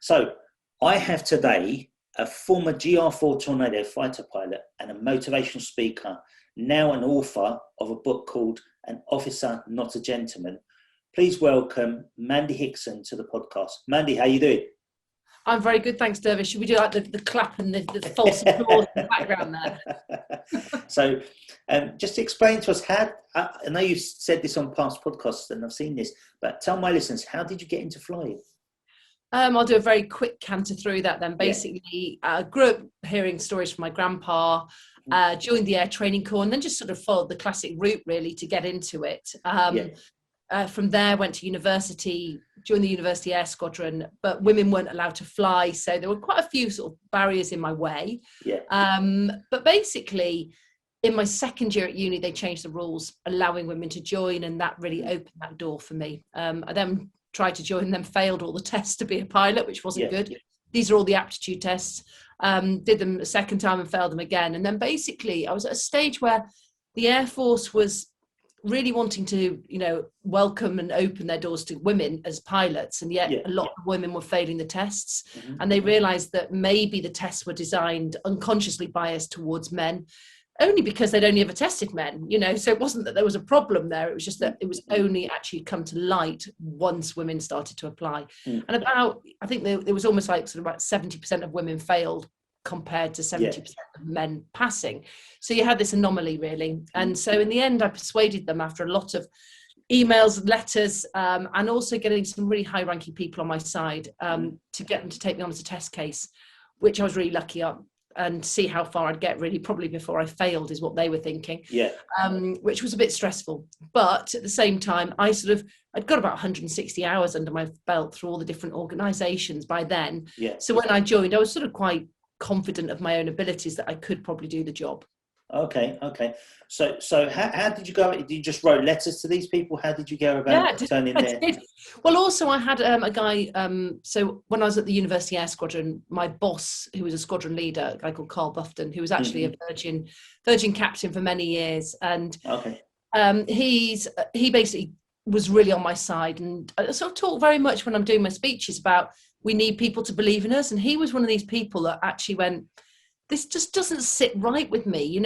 So I have today a former GR4 Tornado fighter pilot and a motivational speaker, now an author of a book called An Officer, Not a Gentleman. Please welcome Mandy Hickson to the podcast. Mandy, how you doing? I'm very good, thanks, Dervish. Should we do like the clap and the false applause in the background there? So just explain to us how, I know you've said this on past podcasts and I've seen this, but tell my listeners, how did you get into flying? I'll do a very quick canter through that then. Basically, I grew up hearing stories from my grandpa, joined the Air Training Corps, and then just sort of followed the classic route, really, to get into it. From there, went to university, joined the University Air Squadron, but women weren't allowed to fly, so there were quite a few sort of barriers in my way. But basically, in my second year at uni, they changed the rules, allowing women to join, and that really opened that door for me. I then tried to join them, failed all the tests to be a pilot, which wasn't good. These are all the aptitude tests. Did them a second time and failed them again. And then basically I was at a stage where the Air Force was really wanting to, welcome and open their doors to women as pilots. And yet a lot of women were failing the tests. And they realized that maybe the tests were designed unconsciously biased towards men, only because they'd only ever tested men, so it wasn't that there was a problem there. It was just that it was only actually come to light once women started to apply. And I think there was almost like sort of about 70% of women failed compared to 70% of men passing. So you had this anomaly, really. And so in the end, I persuaded them after a lot of emails, letters, and also getting some really high-ranking people on my side to get them to take me on as a test case, which I was really lucky on. And see how far I'd get, really, probably before I failed is what they were thinking, which was a bit stressful. But at the same time, I'd got about 160 hours under my belt through all the different organisations by then. So when I joined, I was sort of quite confident of my own abilities that I could probably do the job. Okay. So how did you go? Did you just write letters to these people? How did you go about turning there? Well, also I had a guy, so when I was at the University Air Squadron, my boss, who was a squadron leader, a guy called Carl Bufton, who was actually a Virgin captain for many years. And he basically was really on my side. And I sort of talk very much when I'm doing my speeches about we need people to believe in us. And he was one of these people that actually went, this just doesn't sit right with me.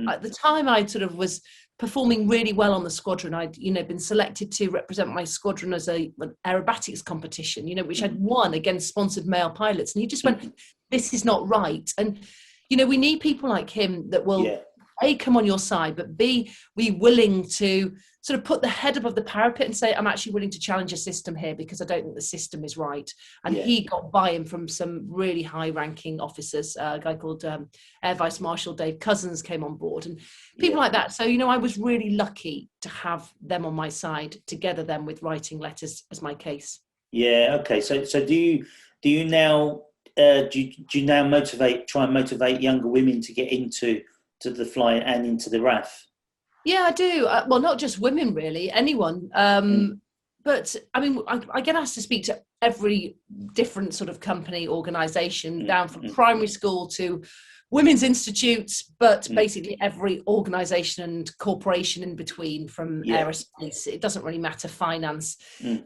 At the time I sort of was performing really well on the squadron. I'd, been selected to represent my squadron as an aerobatics competition, which I'd won against sponsored male pilots. And he just went, this is not right. And, we need people like him that will, A, come on your side, but B, be willing to sort of put the head above the parapet and say, I'm actually willing to challenge a system here because I don't think the system is right. And he got buy-in from some really high-ranking officers. A guy called Air Vice Marshal Dave Cousins came on board and people like that. So, I was really lucky to have them on my side, together them with writing letters as my case. Yeah, okay. So do you now try and motivate younger women to get into the flying and into the RAF? Yeah, I do. Well, not just women, really, anyone. But I mean, I get asked to speak to every different sort of company, organisation, down from primary school to women's institutes, but basically every organisation and corporation in between, from aerospace. It doesn't really matter, finance,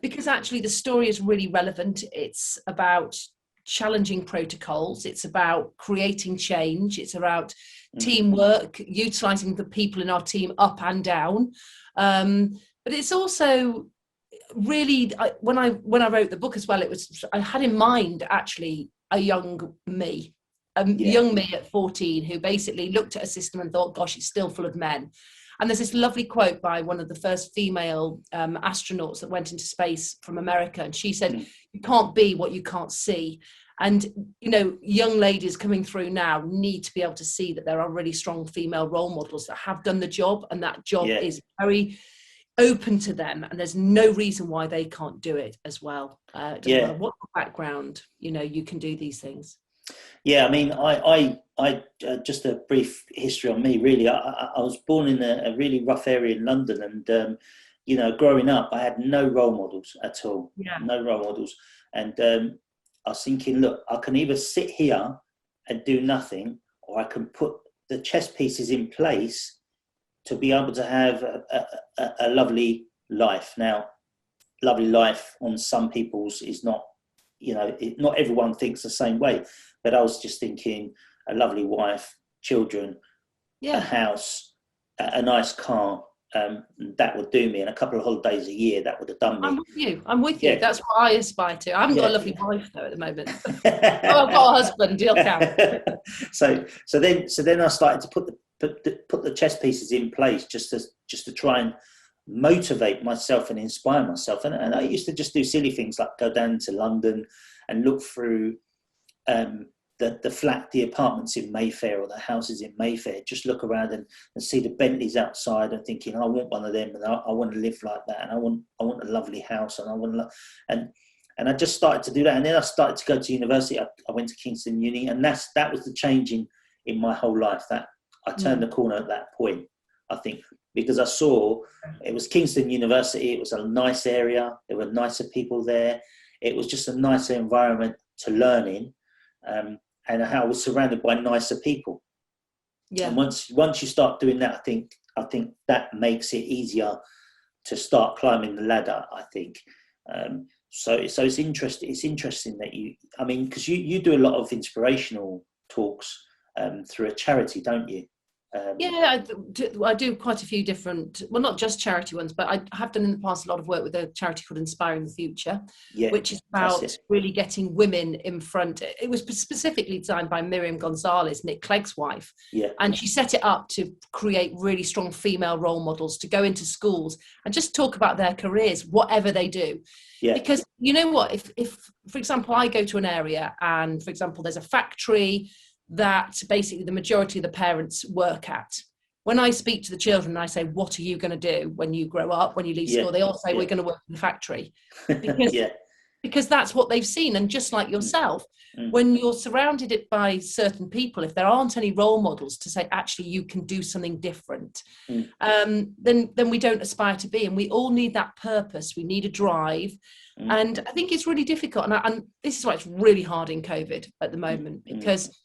because actually the story is really relevant. It's about challenging protocols. It's about creating change. It's about teamwork, utilising the people in our team up and down. But it's also really, when I wrote the book as well, I had in mind actually a young me at 14 who basically looked at a system and thought, gosh, it's still full of men. And there's this lovely quote by one of the first female astronauts that went into space from America. And she said, you can't be what you can't see. And, young ladies coming through now need to be able to see that there are really strong female role models that have done the job. And that job is very open to them. And there's no reason why they can't do it as well. It doesn't matter what background, you can do these things. Yeah, I mean, I just a brief history on me, really. I was born in a really rough area in London, and growing up, I had no role models at all. No role models, and I was thinking, look, I can either sit here and do nothing, or I can put the chess pieces in place to be able to have a lovely life. Now, lovely life on some people's is not not everyone thinks the same way, but I was just thinking a lovely wife, children, a house, a nice car, that would do me, and a couple of holidays a year, that would have done me. I'm with you. That's what I aspire to. I haven't got a lovely wife though at the moment. I've got a husband, you'll count. So then I started to put the chess pieces in place just to try and motivate myself and inspire myself. And I used to just do silly things like go down to London and look through the apartments in Mayfair or the houses in Mayfair, just look around and see the Bentleys outside and thinking, I want one of them, and I want to live like that, and I want a lovely house, and I want and I just started to do that. And then I started to go to university. I went to Kingston Uni, and that was the change in my whole life. That I turned the corner at that point, I think, because I saw it was Kingston University. It was a nice area. There were nicer people there. It was just a nicer environment to learn in. And I was surrounded by nicer people. Yeah. And once you start doing that, I think that makes it easier to start climbing the ladder, I think. So it's interesting. It's interesting that because you do a lot of inspirational talks through a charity, don't you? I do quite a few different, well, not just charity ones, but I have done in the past a lot of work with a charity called Inspiring the Future, which is about really getting women in front. It was specifically designed by Miriam Gonzalez, Nick Clegg's wife, and she set it up to create really strong female role models to go into schools and just talk about their careers, whatever they do. Because you know what, if for example I go to an area and, for example, there's a factory that basically the majority of the parents work at. When I speak to the children and I say, what are you going to do when you grow up, when you leave school? They all say, we're going to work in the factory. Because that's what they've seen. And just like yourself, when you're surrounded by certain people, if there aren't any role models to say, actually, you can do something different, then we don't aspire to be. And we all need that purpose. We need a drive. And I think it's really difficult. And this is why it's really hard in COVID at the moment, because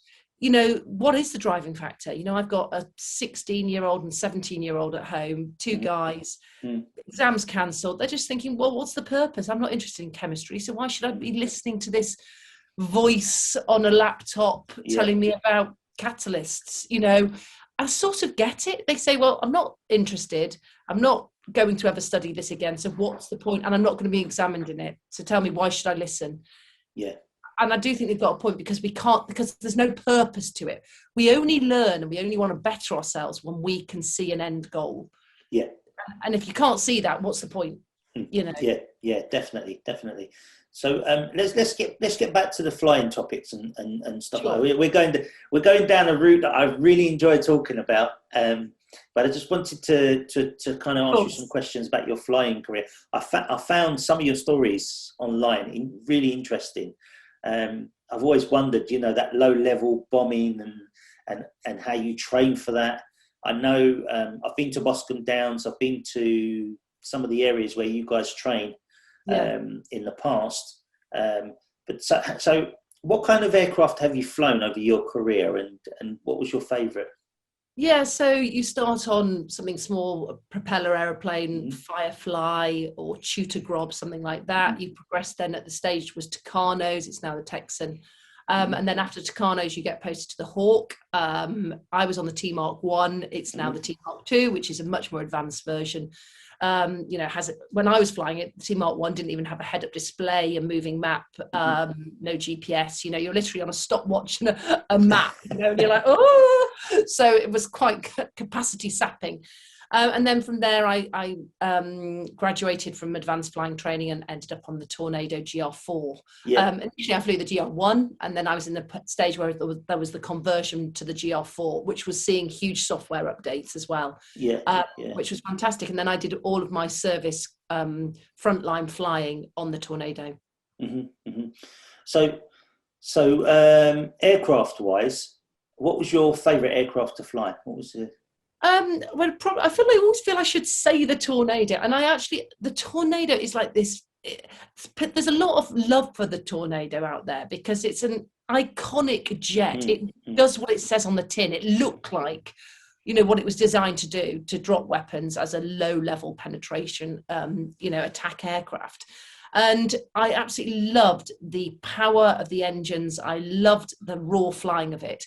what is the driving factor? I've got a 16-year-old and 17-year-old at home, two guys, exams cancelled. They're just thinking, well, what's the purpose? I'm not interested in chemistry, so why should I be listening to this voice on a laptop telling me about catalysts? I sort of get it. They say, well, I'm not interested. I'm not going to ever study this again. So what's the point? And I'm not going to be examined in it. So tell me, why should I listen? Yeah. And I do think they've got a point, because because there's no purpose to it. We only learn and we only want to better ourselves when we can see an end goal. Yeah. And if you can't see that, what's the point? Yeah, definitely. So let's get back to the flying topics and stuff. Sure. We're going down a route that I really enjoyed talking about. But I just wanted to kind of ask you some questions about your flying career. I found some of your stories online really interesting. I've always wondered, that low-level bombing and how you train for that. I know I've been to Boscombe Downs. I've been to some of the areas where you guys train in the past. But so what kind of aircraft have you flown over your career, and what was your favourite? Yeah, so you start on something small, a propeller aeroplane, Firefly or Tutor Grob, something like that. You progress then at the stage was Tucanos, it's now the Texan. And then after Tucanos, you get posted to the Hawk. I was on the T-Mark 1, it's now the T-Mark 2, which is a much more advanced version. When I was flying it, the T-Mark 1 didn't even have a head-up display, a moving map, no GPS. You're literally on a stopwatch and a map, and you're like, oh! So it was quite capacity sapping. And then from there, I graduated from advanced flying training and ended up on the Tornado GR4. Initially, I flew the GR1, and then I was in the stage where there was the conversion to the GR4, which was seeing huge software updates as well, which was fantastic. And then I did all of my service frontline flying on the Tornado. So aircraft-wise, what was your favourite aircraft to fly? What was it? I always feel I should say the Tornado, and the Tornado is like this. There's a lot of love for the Tornado out there because it's an iconic jet. It does what it says on the tin. It looked like, what it was designed to do, to drop weapons as a low-level penetration, attack aircraft. And I absolutely loved the power of the engines. I loved the raw flying of it.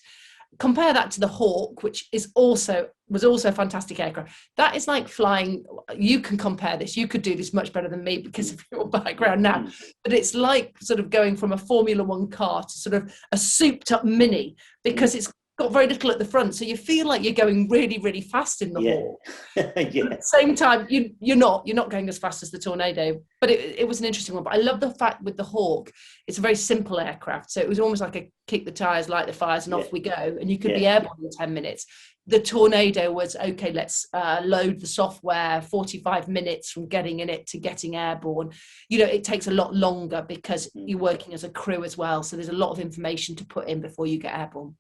Compare that to the Hawk, which was also a fantastic aircraft. That is like flying. You can compare this. You could do this much better than me because of your background now. But it's like sort of going from a Formula One car to sort of a souped up Mini, because it's got very little at the front, so you feel like you're going really, really fast in the Hawk. At the same time, you're not going as fast as the Tornado, but it was an interesting one. But I love the fact with the Hawk, it's a very simple aircraft, so it was almost like a kick the tires, light the fires, and off we go, and you could be airborne in 10 minutes. The Tornado was, okay, let's load the software, 45 minutes from getting in it to getting airborne. You know, it takes a lot longer because you're working as a crew as well, so there's a lot of information to put in before you get airborne.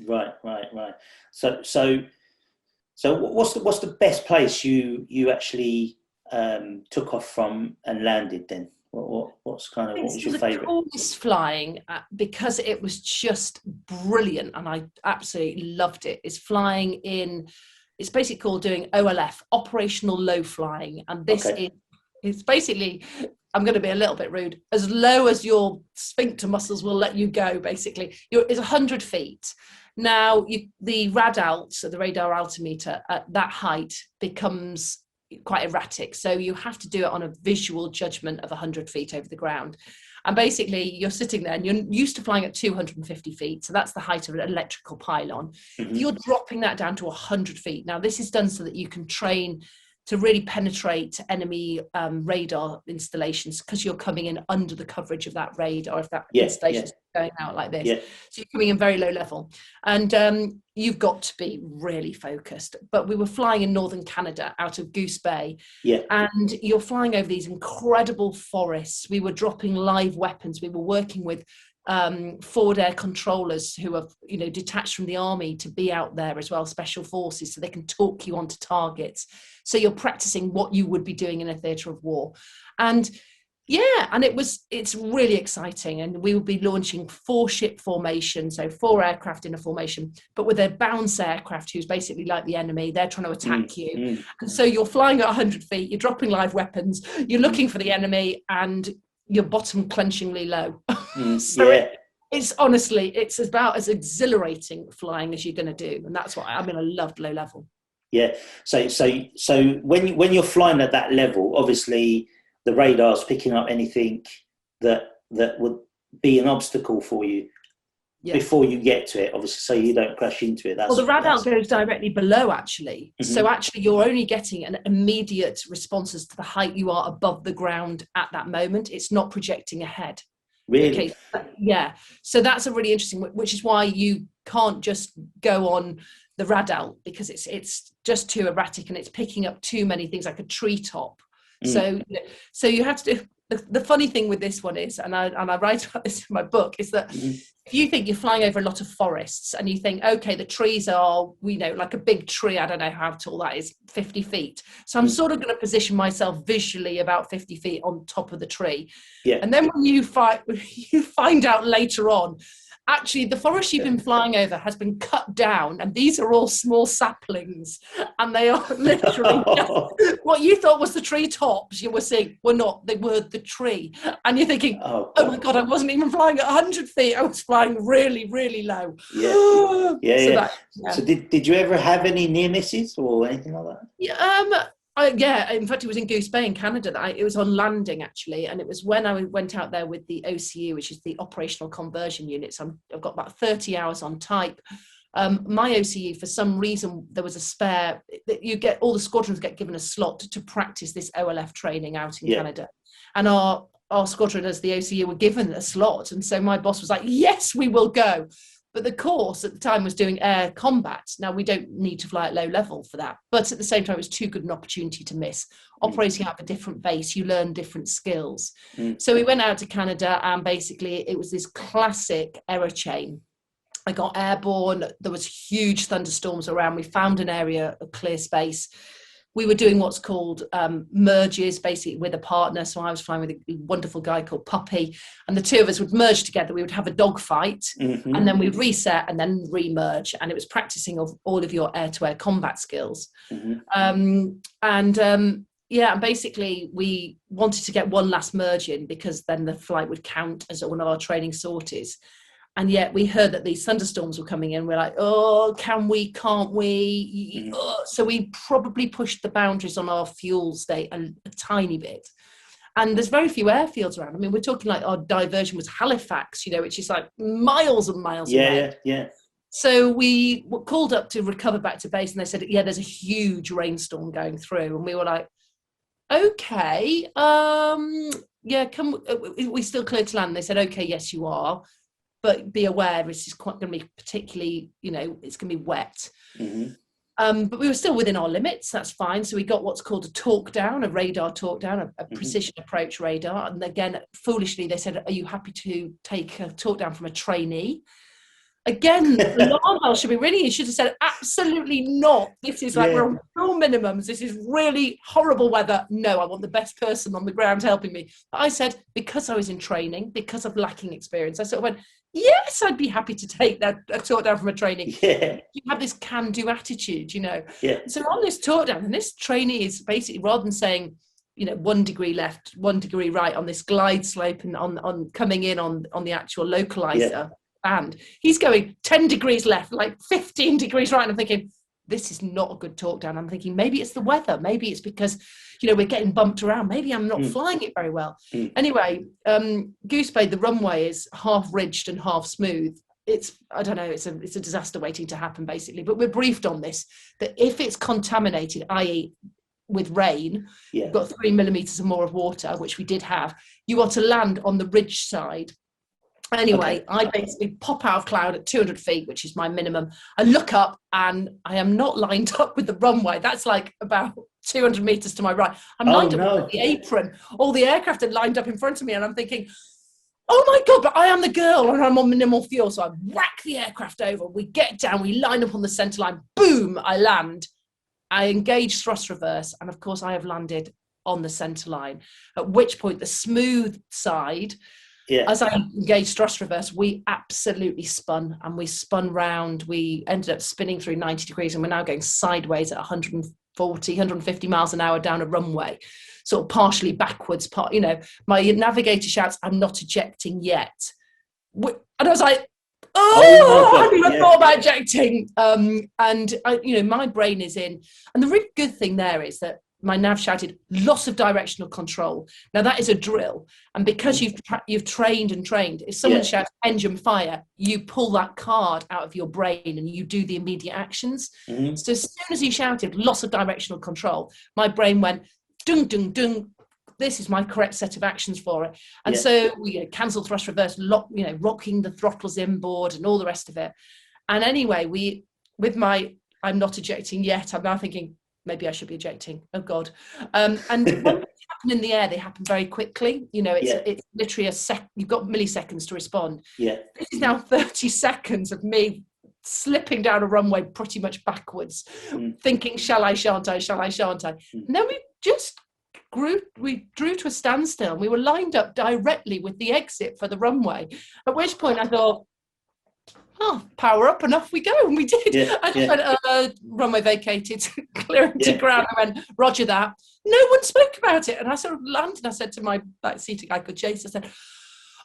Right. So what's the best place you actually took off from and landed then? What was your favourite? Coolest flying, because it was just brilliant and I absolutely loved it, is flying in, it's basically called doing OLF, operational low flying, and this is basically, I'm going to be a little bit rude, as low as your sphincter muscles will let you go. Basically, it's 100 feet. Now, the radalt, so the radar altimeter, at that height becomes quite erratic. So you have to do it on a visual judgment of 100 feet over the ground. And basically, you're sitting there and you're used to flying at 250 feet. So that's the height of an electrical pylon. You're dropping that down to 100 feet. Now, this is done so that you can train to really penetrate enemy radar installations, because you're coming in under the coverage of that radar if that installation is going out like this. So you're coming in very low level, and you've got to be really focused. But we were flying in northern Canada out of Goose Bay, and you're flying over these incredible forests. We were dropping live weapons. We were working with forward air controllers who are, detached from the army to be out there as well, special forces, so they can talk you onto targets. So you're practicing what you would be doing in a theatre of war. And it's really exciting. And we will be launching 4-ship formation, so 4 aircraft in a formation, but with a bounce aircraft who's basically like the enemy. They're trying to attack you. And so you're flying at 100 feet, you're dropping live weapons, you're looking for the enemy, and you're bottom clenchingly low. It's honestly, it's about as exhilarating flying as you're going to do. And that's what I loved low level. So when you're flying at that level, obviously the radar's picking up anything that would be an obstacle for you before you get to it, obviously, so you don't crash into it. The radar goes directly below, actually. So actually you're only getting an immediate responses to the height you are above the ground at that moment. It's not projecting ahead. Really? Okay. So that's a really interesting, which is why you can't just go on the radar, because it's just too erratic and it's picking up too many things, like a treetop. So you have to do. The funny thing with this one is, and I write about this in my book, is that if you think you're flying over a lot of forests and you think, okay, the trees are, like a big tree, I don't know how tall that is, 50 feet. So I'm sort of going to position myself visually about 50 feet on top of the tree. And then when you find out later on, actually, the forest you've been flying over has been cut down, and these are all small saplings, and they are literally what you thought was the tree tops you were seeing were not. They were the tree, and you're thinking, "Oh my God, I wasn't even flying at 100 feet. I was flying really, really low." So did you ever have any near misses or anything like that? In fact, it was in Goose Bay in Canada. It was on landing, actually, and it was when I went out there with the OCU, which is the Operational Conversion Unit. So I've got about 30 hours on type. My OCU, for some reason, there was a spare. All the squadrons get given a slot to practice this OLF training out in Canada, and our squadron as the OCU were given a slot, and so my boss was like, "Yes, we will go." But the course at the time was doing air combat. Now, we don't need to fly at low level for that. But at the same time, it was too good an opportunity to miss. Operating out of a different base, you learn different skills. So we went out to Canada, and basically it was this classic error chain. I got airborne. There was huge thunderstorms around. We found an area of clear space. We were doing what's called merges, basically with a partner. So I was flying with a wonderful guy called Puppy, and the two of us would merge together. We would have a dogfight, and then we'd reset and then re-merge. And it was practicing of all of your air-to-air combat skills. Yeah, and basically we wanted to get one last merge in because then the flight would count as one of our training sorties. And yet we heard that these thunderstorms were coming in. We're like, oh, can we, can't we? So we probably pushed the boundaries on our fuel state a tiny bit. And there's very few airfields around. I mean, we're talking like our diversion was Halifax, you know, which is like miles and miles away. Yeah. So we were called up to recover back to base, and they said, yeah, there's a huge rainstorm going through. And we were like, okay, yeah, we still clear to land? They said, okay, yes, you are. But be aware, this is quite going to be particularly, you know, it's going to be wet. But we were still within our limits. That's fine. So we got what's called a talk down, a radar talk down, a precision approach radar. And again, foolishly, they said, are you happy to take a talk down from a trainee? Again, the alarm bell should be ringing. You should have said, absolutely not. This is like, we're on full minimums. This is really horrible weather. No, I want the best person on the ground helping me. But I said, because I was in training, because of lacking experience, I sort of went, yes, I'd be happy to take that a talk down from a trainee. You have this can-do attitude, you know. So on this talk down, and this trainee is basically, rather than saying, you know, 1 degree left, 1 degree right on this glide slope and on coming in on the actual localizer, and he's going 10 degrees left, like 15 degrees right. And I'm thinking, this is not a good talk down. I'm thinking, maybe it's the weather. Maybe it's because, you know, we're getting bumped around. Maybe I'm not flying it very well. Anyway, Goose Bay, the runway is half ridged and half smooth. It's, I don't know, it's a disaster waiting to happen, basically. But we're briefed on this, that if it's contaminated, i.e. with rain, you've got 3 millimeters or more of water, which we did have, you are to land on the ridge side. Anyway, I basically pop out of cloud at 200 feet, which is my minimum. I look up and I am not lined up with the runway. That's like about 200 meters to my right. I'm lined up with the apron. All the aircraft are lined up in front of me, and I'm thinking, oh my God, but I am the girl and I'm on minimal fuel. So I whack the aircraft over. We get down, we line up on the center line. Boom, I land. I engage thrust reverse. And of course, I have landed on the center line, at which point the smooth side, as I engaged thrust reverse, we absolutely spun, and we spun round. We ended up spinning through 90 degrees, and we're now going sideways at 140, 150 miles an hour down a runway, sort of partially backwards. You know, my navigator shouts, I'm not ejecting yet. And I was like, I hadn't even thought about ejecting. And you know, my brain is in. And the really good thing there is that my nav shouted, loss of directional control. Now that is a drill, and because you've trained and trained, if someone shouts engine fire, you pull that card out of your brain and you do the immediate actions. So as soon as he shouted loss of directional control, my brain went dung dung dung. This is my correct set of actions for it. And so we cancel thrust reverse, rocking the throttles inboard and all the rest of it. And anyway, with my I'm not ejecting yet, I'm now thinking, maybe I should be ejecting. Oh God. And when they happen in the air, they happen very quickly. You know, it's literally you've got milliseconds to respond. This is now 30 seconds of me slipping down a runway pretty much backwards, thinking, shall I, shan't I, shall I, shan't I? And then we drew to a standstill. We were lined up directly with the exit for the runway, at which point I thought, power up and off we go. And we did. I just went, runway vacated, clearing to ground. I went, roger that. No one spoke about it. And I sort of landed. I said to my backseater guy called Jace, I said,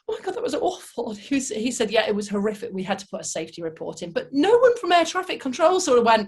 oh my God, that was awful. And he said, yeah, it was horrific. We had to put a safety report in. But no one from air traffic control sort of went,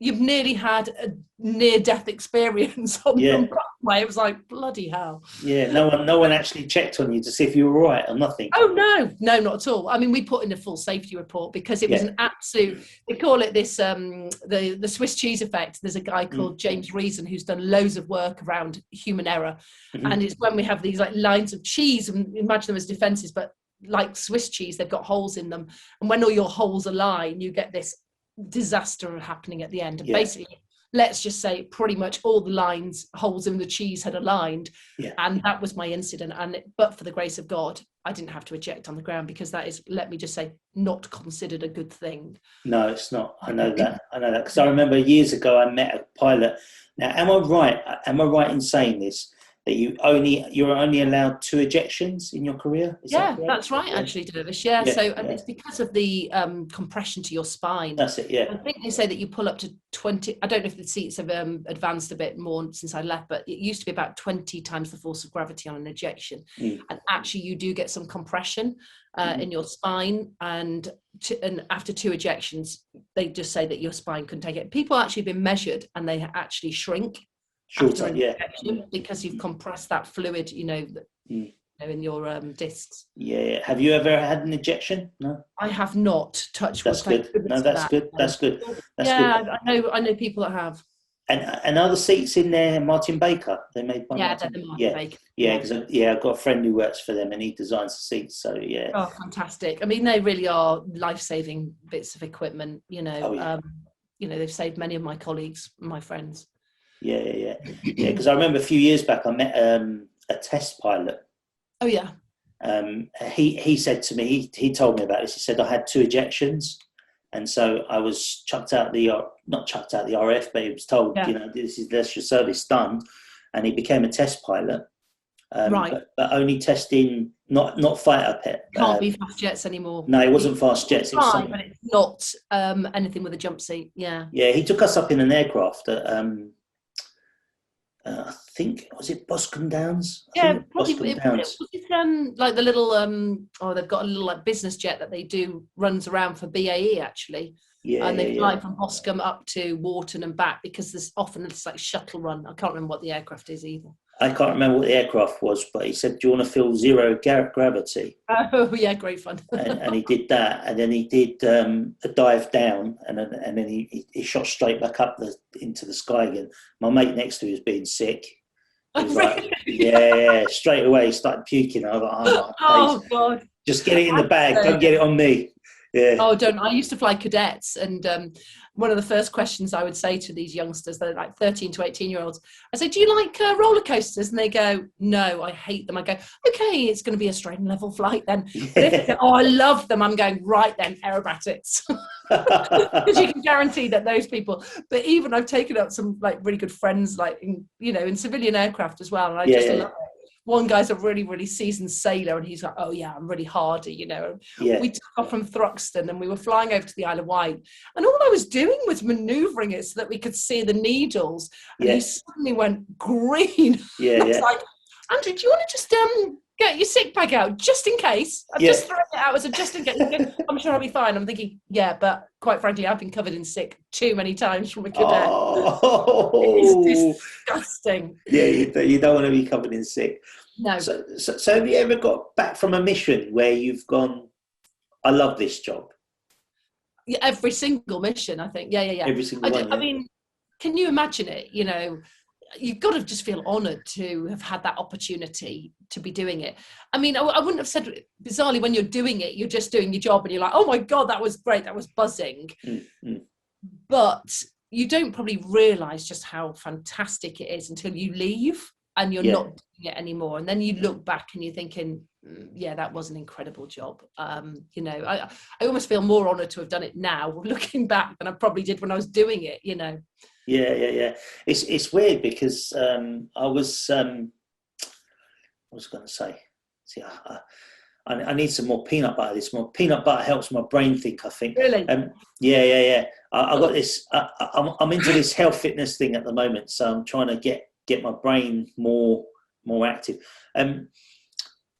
you've nearly had a near-death experience on the runway. It was like, bloody hell. No one actually checked on you to see if you were all right or nothing. Oh, no, not at all. I mean, we put in a full safety report because it was an absolute, they call it this, the Swiss cheese effect. There's a guy called James Reason who's done loads of work around human error. And it's when we have these like lines of cheese, and imagine them as defences, but like Swiss cheese, they've got holes in them. And when all your holes align, you get this disaster happening at the end. And basically, let's just say pretty much all the holes in the cheese had aligned, and that was my incident. And but for the grace of God, I didn't have to eject on the ground, because that is, let me just say, not considered a good thing. No, it's not. I know that because I remember years ago I met a pilot. Now, am I right in saying this, that you're only allowed 2 ejections in your career. Is that correct? That's right, actually, Dervish. Yeah. So and it's because of the compression to your spine. That's it. Yeah. I think they say that you pull up to 20. I don't know if the seats have advanced a bit more since I left, but it used to be about 20 times the force of gravity on an ejection. And actually, you do get some compression in your spine, and after 2 ejections, they just say that your spine can take it. People actually been measured, and they actually shrink. Shorter, because you've compressed that fluid, in your discs. Yeah. Have you ever had an ejection? No, I have not. Touched wood. That's good. No, that's good. That's good. That's good. I know people that have. And are the seats in there Martin Baker? They made one. Yeah, they're the Martin Baker. Yeah, because I've got a friend who works for them and he designs the seats. So yeah. Oh, fantastic! I mean, they really are life-saving bits of equipment. They've saved many of my colleagues, my friends. Yeah. Because I remember a few years back, I met a test pilot. Oh yeah. He said to me, he told me about this. He said I had 2 ejections, and so I was not chucked out the RF, but he was told, that's your service done, and he became a test pilot. Right. But only testing, not fighter pet. Can't be fast jets anymore. No, it wasn't fast jets. It was something. But it's not anything with a jump seat. Yeah. Yeah, he took us up in an aircraft at, I think, was it Boscombe Downs? Probably. Was it like the little they've got a little business jet that they do runs around for BAE actually. Yeah, and they fly from Boscombe up to Warton and back, because there's often this like shuttle run. I can't remember what the aircraft is either. I can't remember what the aircraft was, but he said, "Do you want to feel zero gravity?" Oh yeah, great fun. and he did that, and then he did a dive down, and then he shot straight back up into the sky again. My mate next to me was being sick. He was like, yeah, straight away he started puking. I was like, oh God, just get it in the bag, don't get it on me. Yeah. Oh, don't. I used to fly cadets, and one of the first questions I would say to these youngsters, they're like 13 to 18-year-olds, I say, do you like roller coasters? And they go, no, I hate them. I go, okay, it's going to be a straight and level flight then. Yeah. But if they say, oh, I love them, I'm going, right then, aerobatics. Because you can guarantee that those people, but even I've taken up some like really good friends, like in civilian aircraft as well, and I just love it. One guy's a really, really seasoned sailor, and he's like, oh yeah, I'm really hardy, We took off from Thruxton, and we were flying over to the Isle of Wight, and all I was doing was manoeuvring it so that we could see the needles, and he suddenly went green. I was like, Andrew, do you want to just get your sick bag out just in case? I've just thrown it out as a just in case. I'm sure I'll be fine. I'm thinking, but quite frankly, I've been covered in sick too many times from a cadet. Oh. It's disgusting. Yeah, you don't want to be covered in sick. No. So have you ever got back from a mission where you've gone, I love this job? Yeah, every single mission, I think. Yeah. Every single one. I mean, can you imagine it? You've got to just feel honoured to have had that opportunity to be doing it. I mean, I wouldn't have said, bizarrely, when you're doing it, you're just doing your job and you're like, oh my God, that was great, that was buzzing. Mm-hmm. But you don't probably realise just how fantastic it is until you leave and you're not doing it anymore. And then you look back and you're thinking, that was an incredible job. I almost feel more honoured to have done it now, looking back, than I probably did when I was doing it, Yeah. It's weird because I was going to say, see, I need some more peanut butter. This more peanut butter helps my brain think, I think. Really? Yeah. I got this. I'm into this health fitness thing at the moment, so I'm trying to get my brain more active.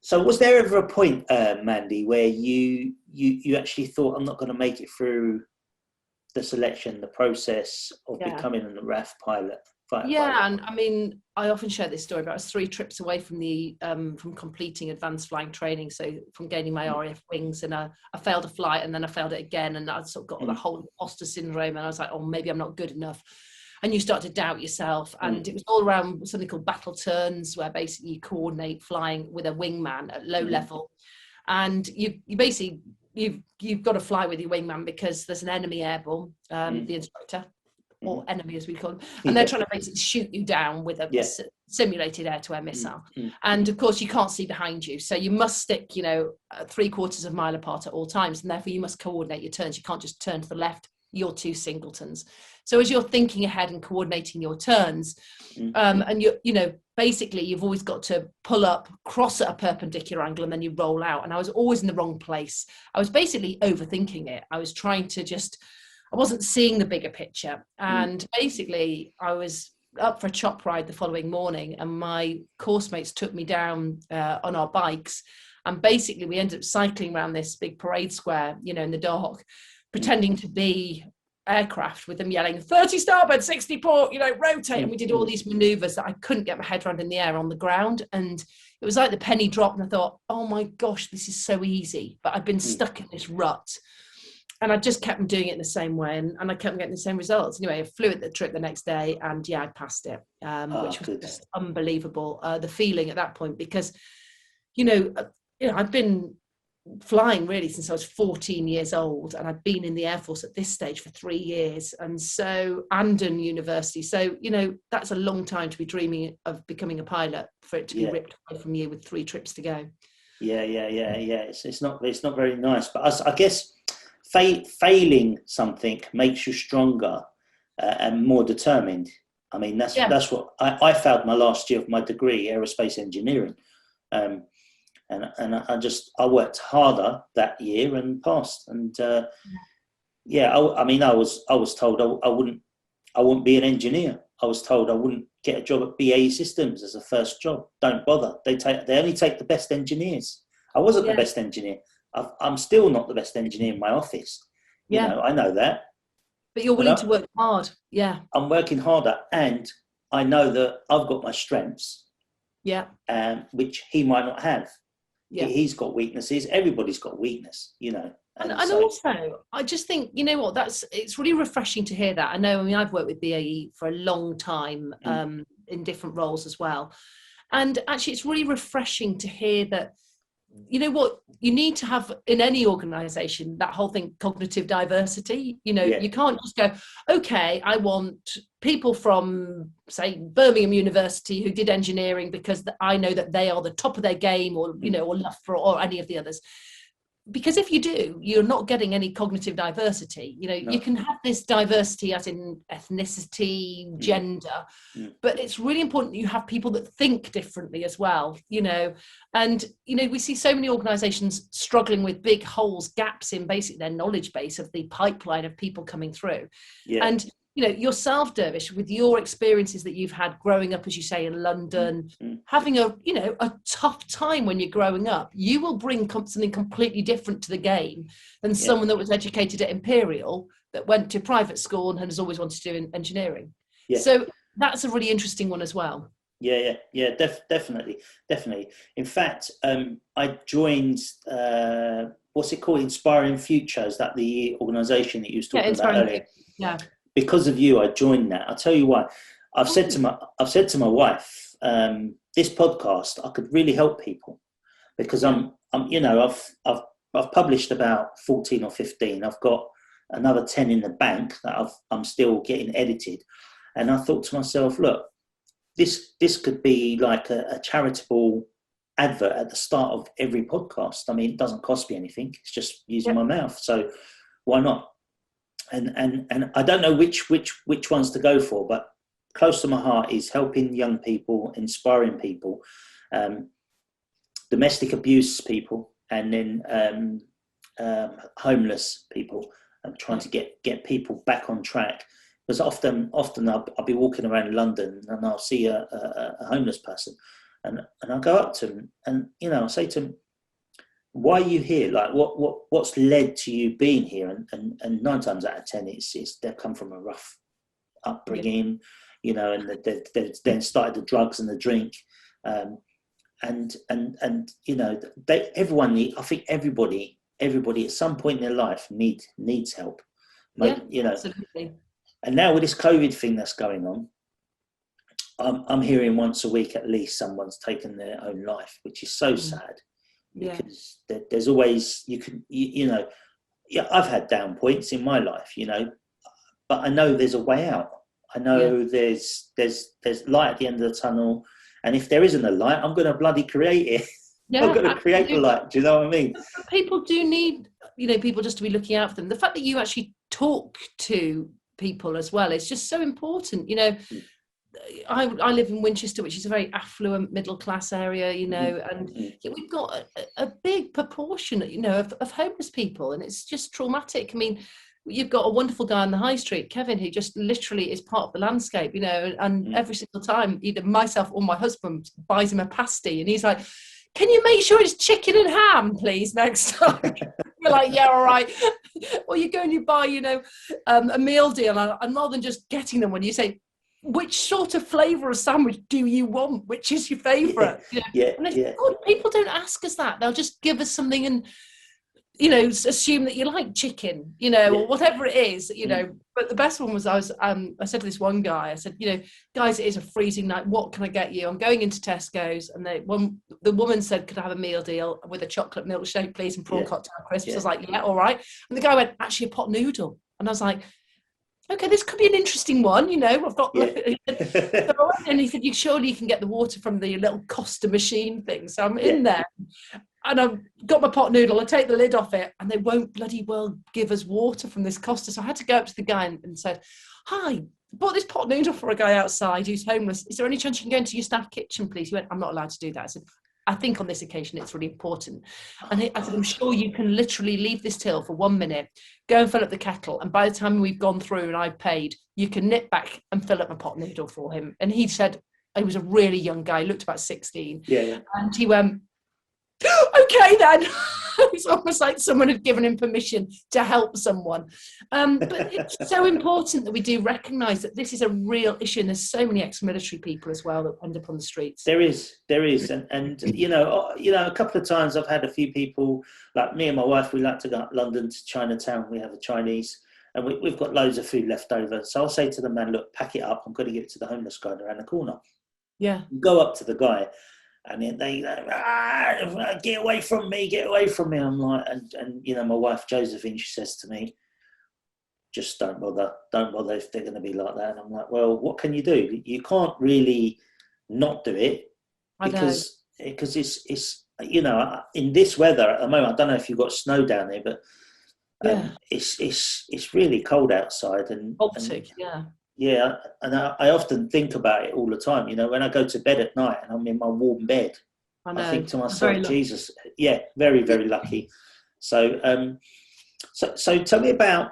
So was there ever a point, Mandy, where you actually thought, I'm not going to make it through the selection, the process of becoming a RAF pilot? And I mean, I often share this story, but I was 3 trips away from from completing advanced flying training, so from gaining my RAF wings, and I failed a flight, and then I failed it again, and I sort of got the whole imposter syndrome, and I was like, oh, maybe I'm not good enough. And you start to doubt yourself, and it was all around something called battle turns, where basically you coordinate flying with a wingman at low level, and you basically you've got to fly with your wingman because there's an enemy airborne, the instructor, or enemy as we call them, and they're trying to basically shoot you down with a simulated air-to-air missile. And of course you can't see behind you, so you must stick 3/4 of a mile apart at all times, and therefore you must coordinate your turns. You can't just turn to the left you're two singletons. So as you're thinking ahead and coordinating your turns, and basically you've always got to pull up, cross at a perpendicular angle, and then you roll out. And I was always in the wrong place. I was basically overthinking it. I was trying to I wasn't seeing the bigger picture. And basically I was up for a chop ride the following morning, and my course mates took me down on our bikes. And basically we ended up cycling around this big parade square, in the dark, pretending to be aircraft, with them yelling 30 starboard, 60 port, rotate. And we did all these maneuvers that I couldn't get my head around in the air on the ground. And it was like the penny dropped, and I thought, oh my gosh, this is so easy. But I've been stuck in this rut. And I just kept doing it in the same way, and I kept getting the same results. Anyway, I flew at the trip the next day, and I passed it, which was just unbelievable. The feeling at that point, because, I've been flying really since I was 14 years old, and I've been in the Air Force at this stage for 3 years, and in university. So, that's a long time to be dreaming of becoming a pilot, for it to be ripped away from you with 3 trips to go. Yeah. It's not very nice, but I guess failing something makes you stronger and more determined. I mean, that's what I failed my last year of my degree, aerospace engineering. And I worked harder that year and passed. And I was told I wouldn't be an engineer. I was told I wouldn't get a job at BAE Systems as a first job. Don't bother. They only take the best engineers. I wasn't the best engineer. I'm still not the best engineer in my office. I know that. But you're willing to work hard. Yeah. I'm working harder, and I know that I've got my strengths. Yeah. Which he might not have. Yeah. He's got weaknesses. Everybody's got weakness, And also, I just think, it's really refreshing to hear that. I've worked with BAE for a long time in different roles as well. And actually, it's really refreshing to hear that, you need to have in any organization, that whole thing, cognitive diversity. You can't just go, okay, I want people from, say, Birmingham University who did engineering because I know that they are the top of their game, or, or Loughborough, or any of the others. Because if you do, you're not getting any cognitive diversity. You can have this diversity as in ethnicity, gender, but it's really important that you have people that think differently as well, and, we see so many organizations struggling with big holes, gaps in basically their knowledge base of the pipeline of people coming through. Yeah. And, yourself, Dervish, with your experiences that you've had growing up, as you say, in London, having a tough time when you're growing up, you will bring something completely different to the game than someone that was educated at Imperial, that went to private school and has always wanted to do engineering. Yeah. So that's a really interesting one as well. Yeah, definitely. In fact, I joined, what's it called? Inspiring Future. Is that the organisation that you was talking about earlier? Yeah. Because of you, I joined that. I'll tell you why. I've said to my wife, this podcast, I could really help people, because I've published about 14 or 15. I've got another 10 in the bank that I'm still getting edited. And I thought to myself, look, this could be like a charitable advert at the start of every podcast. I mean, it doesn't cost me anything. It's just using my mouth. So why not? And I don't know which ones to go for, but close to my heart is helping young people, inspiring people, domestic abuse people, and then homeless people, and trying to get people back on track. Because often I'll be walking around London and I'll see a homeless person, and I'll go up to them and I'll say to them, why are you here? Like, what's led to you being here? And 9 times out of 10, it's they've come from a rough upbringing, and they've then started the drugs and the drink, and everyone I think everybody at some point in their life needs help. Absolutely. And now with this COVID thing that's going on, I'm hearing once a week at least someone's taken their own life, which is so sad. Because there's always, I've had down points in my life, but I know there's a way out. I know there's light at the end of the tunnel, and if there isn't a light, I'm going to bloody create it. Yeah, I've got to create the light. Do you know what I mean? People do need, people just to be looking out for them. The fact that you actually talk to people as well is just so important. I live in Winchester, which is a very affluent middle class area, and we've got a big proportion, of homeless people, and it's just traumatic. I mean, you've got a wonderful guy on the high street, Kevin, who just literally is part of the landscape, and every single time either myself or my husband buys him a pasty, and he's like, can you make sure it's chicken and ham, please, next time? We're like, yeah, all right. Or you go and you buy, a meal deal, and rather than just getting them, when you say, which sort of flavour of sandwich do you want? Which is your favourite? God, people don't ask us that. They'll just give us something and, assume that you like chicken, or whatever it is, But the best one was I said to this one guy, I said, guys, it is a freezing night. What can I get you? I'm going into Tesco's, and the woman said, could I have a meal deal with a chocolate milkshake, please, and prawn cocktail crisps? I was like, yeah, all right. And the guy went, actually, a pot noodle. And I was like, okay, this could be an interesting one, I've got, and he said, surely you can get the water from the little Costa machine thing. So I'm in there, and I've got my pot noodle, I take the lid off it, and they won't bloody well give us water from this Costa. So I had to go up to the guy and said, hi, I bought this pot noodle for a guy outside who's homeless. Is there any chance you can go into your staff kitchen, please? He went, I'm not allowed to do that. I said, I think on this occasion it's really important. And I said, I'm sure you can literally leave this till for 1 minute, go and fill up the kettle, and by the time we've gone through and I've paid, you can nip back and fill up a pot noodle for him. And he said, he was a really young guy, looked about 16. And he went, okay then. It's almost like someone had given him permission to help someone. But it's so important that we do recognise that this is a real issue, and there's so many ex-military people as well that end up on the streets. There is, and a couple of times I've had a few people, like me and my wife, we like to go up London to Chinatown. We have a Chinese, and we've got loads of food left over. So I'll say to the man, look, pack it up. I'm going to give it to the homeless guy around the corner. Yeah. Go up to the guy. And then they get away from me. I'm like, and my wife Josephine, she says to me, just don't bother if they're going to be like that. And I'm like, well, what can you do? You can't really not do it because it's in this weather at the moment. I don't know if you've got snow down there, but it's really cold outside and Baltic, Yeah, and I often think about it all the time. When I go to bed at night and I'm in my warm bed, I think to myself, Jesus, very, very lucky. So tell me about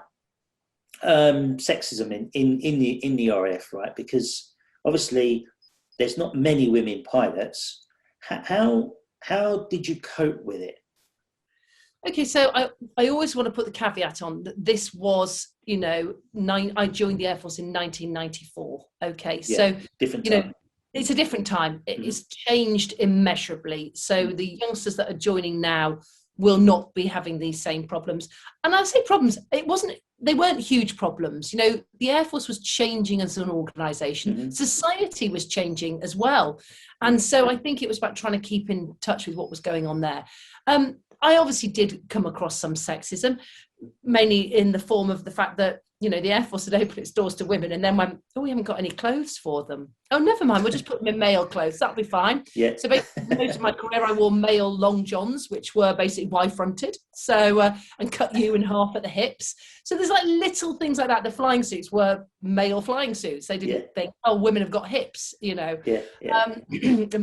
sexism in the RAF, right? Because obviously there's not many women pilots. How did you cope with it? Okay, so I always want to put the caveat on that this was, I joined the Air Force in 1994. Okay, so different time. It's a different time. It's changed immeasurably. So the youngsters that are joining now will not be having these same problems. And I say problems, they weren't huge problems. The Air Force was changing as an organisation. Society was changing as well. And so I think it was about trying to keep in touch with what was going on there. I obviously did come across some sexism, mainly in the form of the fact that, the Air Force had opened its doors to women and then went, oh, we haven't got any clothes for them. Oh, never mind, we'll just put them in male clothes. That'll be fine. Yeah. So basically, most of my career, I wore male long johns, which were basically Y-fronted, and cut you in half at the hips. So there's like little things like that. The flying suits were male flying suits. They didn't think, oh, women have got hips, in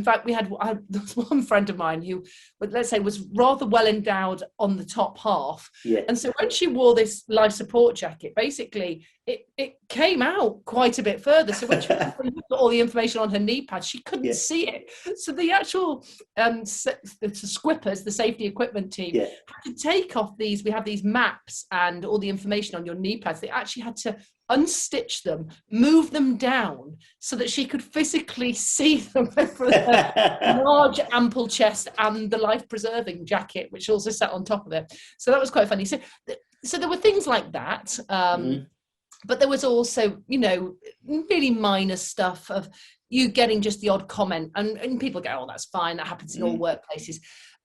fact, I had this one friend of mine who, let's say, was rather well endowed on the top half. Yeah. And so when she wore this life support jacket, basically, it came out quite a bit further. So when she got all the information on her knee pads, she couldn't see it. So the actual the squippers, the safety equipment team, had to take off these. We have these maps and all the information on your knee pads. They actually had to unstitch them, move them down so that she could physically see them for the large, ample chest and the life-preserving jacket, which also sat on top of it. So that was quite funny. So there were things like that. But there was also, really minor stuff of you getting just the odd comment, and people go, oh, that's fine, that happens in all workplaces.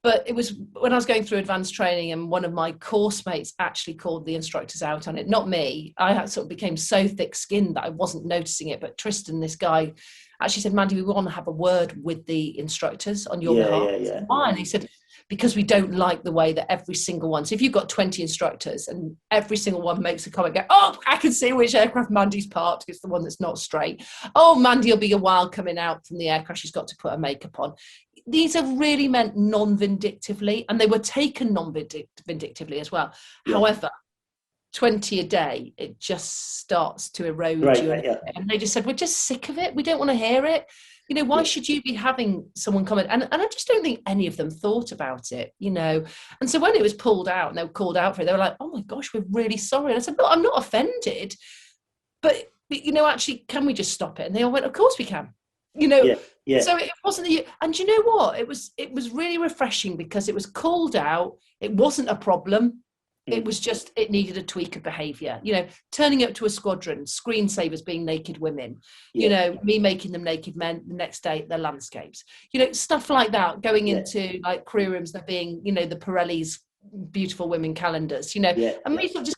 But it was when I was going through advanced training, and one of my course mates actually called the instructors out on it, not me. I sort of became so thick-skinned that I wasn't noticing it. But Tristan, this guy, actually said, Mandy, we want to have a word with the instructors on your behalf. Yeah. Why? And he said, because we don't like the way that every single one, so if you've got 20 instructors and every single one makes a comment, go, oh, I can see which aircraft Mandy's parked, it's the one that's not straight. Oh, Mandy will be a while coming out from the aircraft, she's got to put her makeup on. These are really meant non-vindictively, and they were taken non-vindictively as well. Yeah. However, 20 a day, it just starts to erode you. And they just said, we're just sick of it. We don't want to hear it. You know, why should you be having someone comment? And I just don't think any of them thought about it, you know. And so when it was pulled out and they were called out for it, they were like, oh my gosh, we're really sorry. And I said, look, I'm not offended, but you know, actually, can we just stop it? And they all went, of course we can. You know, so it wasn't and you know what? It was really refreshing because it was called out. It wasn't a problem. It was just, it needed a tweak of behaviour, you know, turning up to a squadron, screensavers being naked women, you know, me making them naked men, the next day their landscapes, you know, stuff like that, going into like career rooms, there being, you know, the Pirelli's beautiful women calendars, you know, and me sort of just,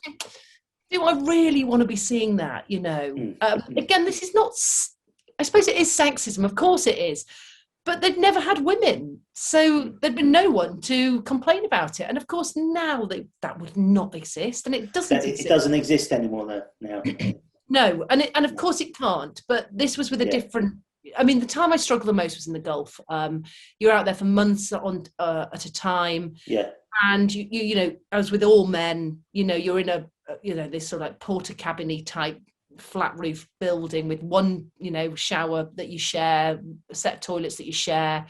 do I really want to be seeing that, you know? Again, this is not, I suppose it is sexism, of course it is. But they'd never had women, so there'd been no one to complain about it. And of course, now that would not exist, and it doesn't exist. It doesn't exist anymore now. No, and of course it can't. But this was with a different. I mean, the time I struggled the most was in the Gulf. You're out there for months on at a time. Yeah. And you know, as with all men, you know, you're in a this sort of like porta cabin-y type flat roof building with one, you know, shower that you share, set toilets that you share,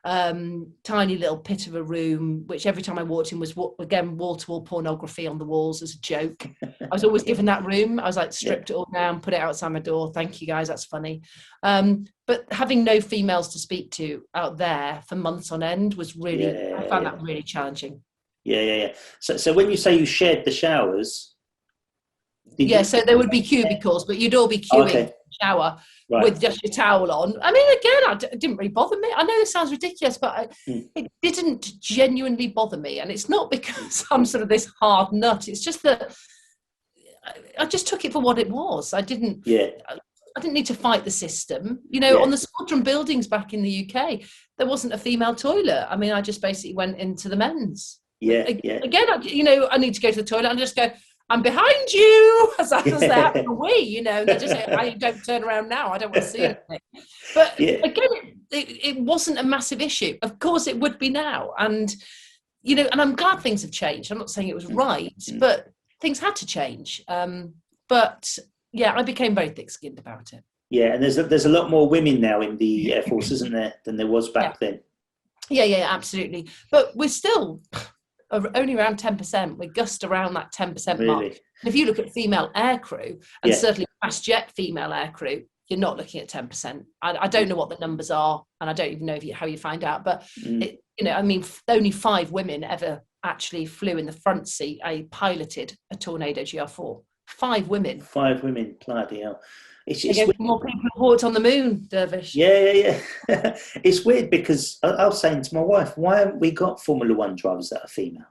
tiny little pit of a room, which every time I walked in was again wall-to-wall pornography on the walls as a joke. I was always given that room. I was like, stripped it all down, put it outside my door. Thank you guys, that's funny. But having no females to speak to out there for months on end was really, I found that really challenging. So when you say you shared the showers, so there would be cubicles, but you'd all be queuing in the shower with just your towel on. I mean, again, it didn't really bother me. I know this sounds ridiculous, but it didn't genuinely bother me. And it's not because I'm sort of this hard nut. It's just that I just took it for what it was. I didn't need to fight the system. You know, on the squadron buildings back in the UK, there wasn't a female toilet. I mean, I just basically went into the men's. Again, I need to go to the toilet and just go, I'm behind you, as they happen to we, you know, they just say, I don't turn around now, I don't want to see anything. But again, it wasn't a massive issue. Of course it would be now. And, you know, and I'm glad things have changed. I'm not saying it was right, but things had to change. But yeah, I became very thick-skinned about it. Yeah, and there's a lot more women now in the Air Force, isn't there, than there was back then? Yeah, absolutely. But we're still only around 10%. We're just around that 10% mark. And if you look at female aircrew, and certainly fast jet female aircrew, you're not looking at 10%. I don't know what the numbers are, and I don't even know how you find out. But only 5 women ever actually flew in the front seat. I piloted a Tornado GR4. 5 women. 5 women, bloody hell. It's more people who walked on the moon, Dervish. Yeah. It's weird because I was saying to my wife, why haven't we got Formula One drivers that are female?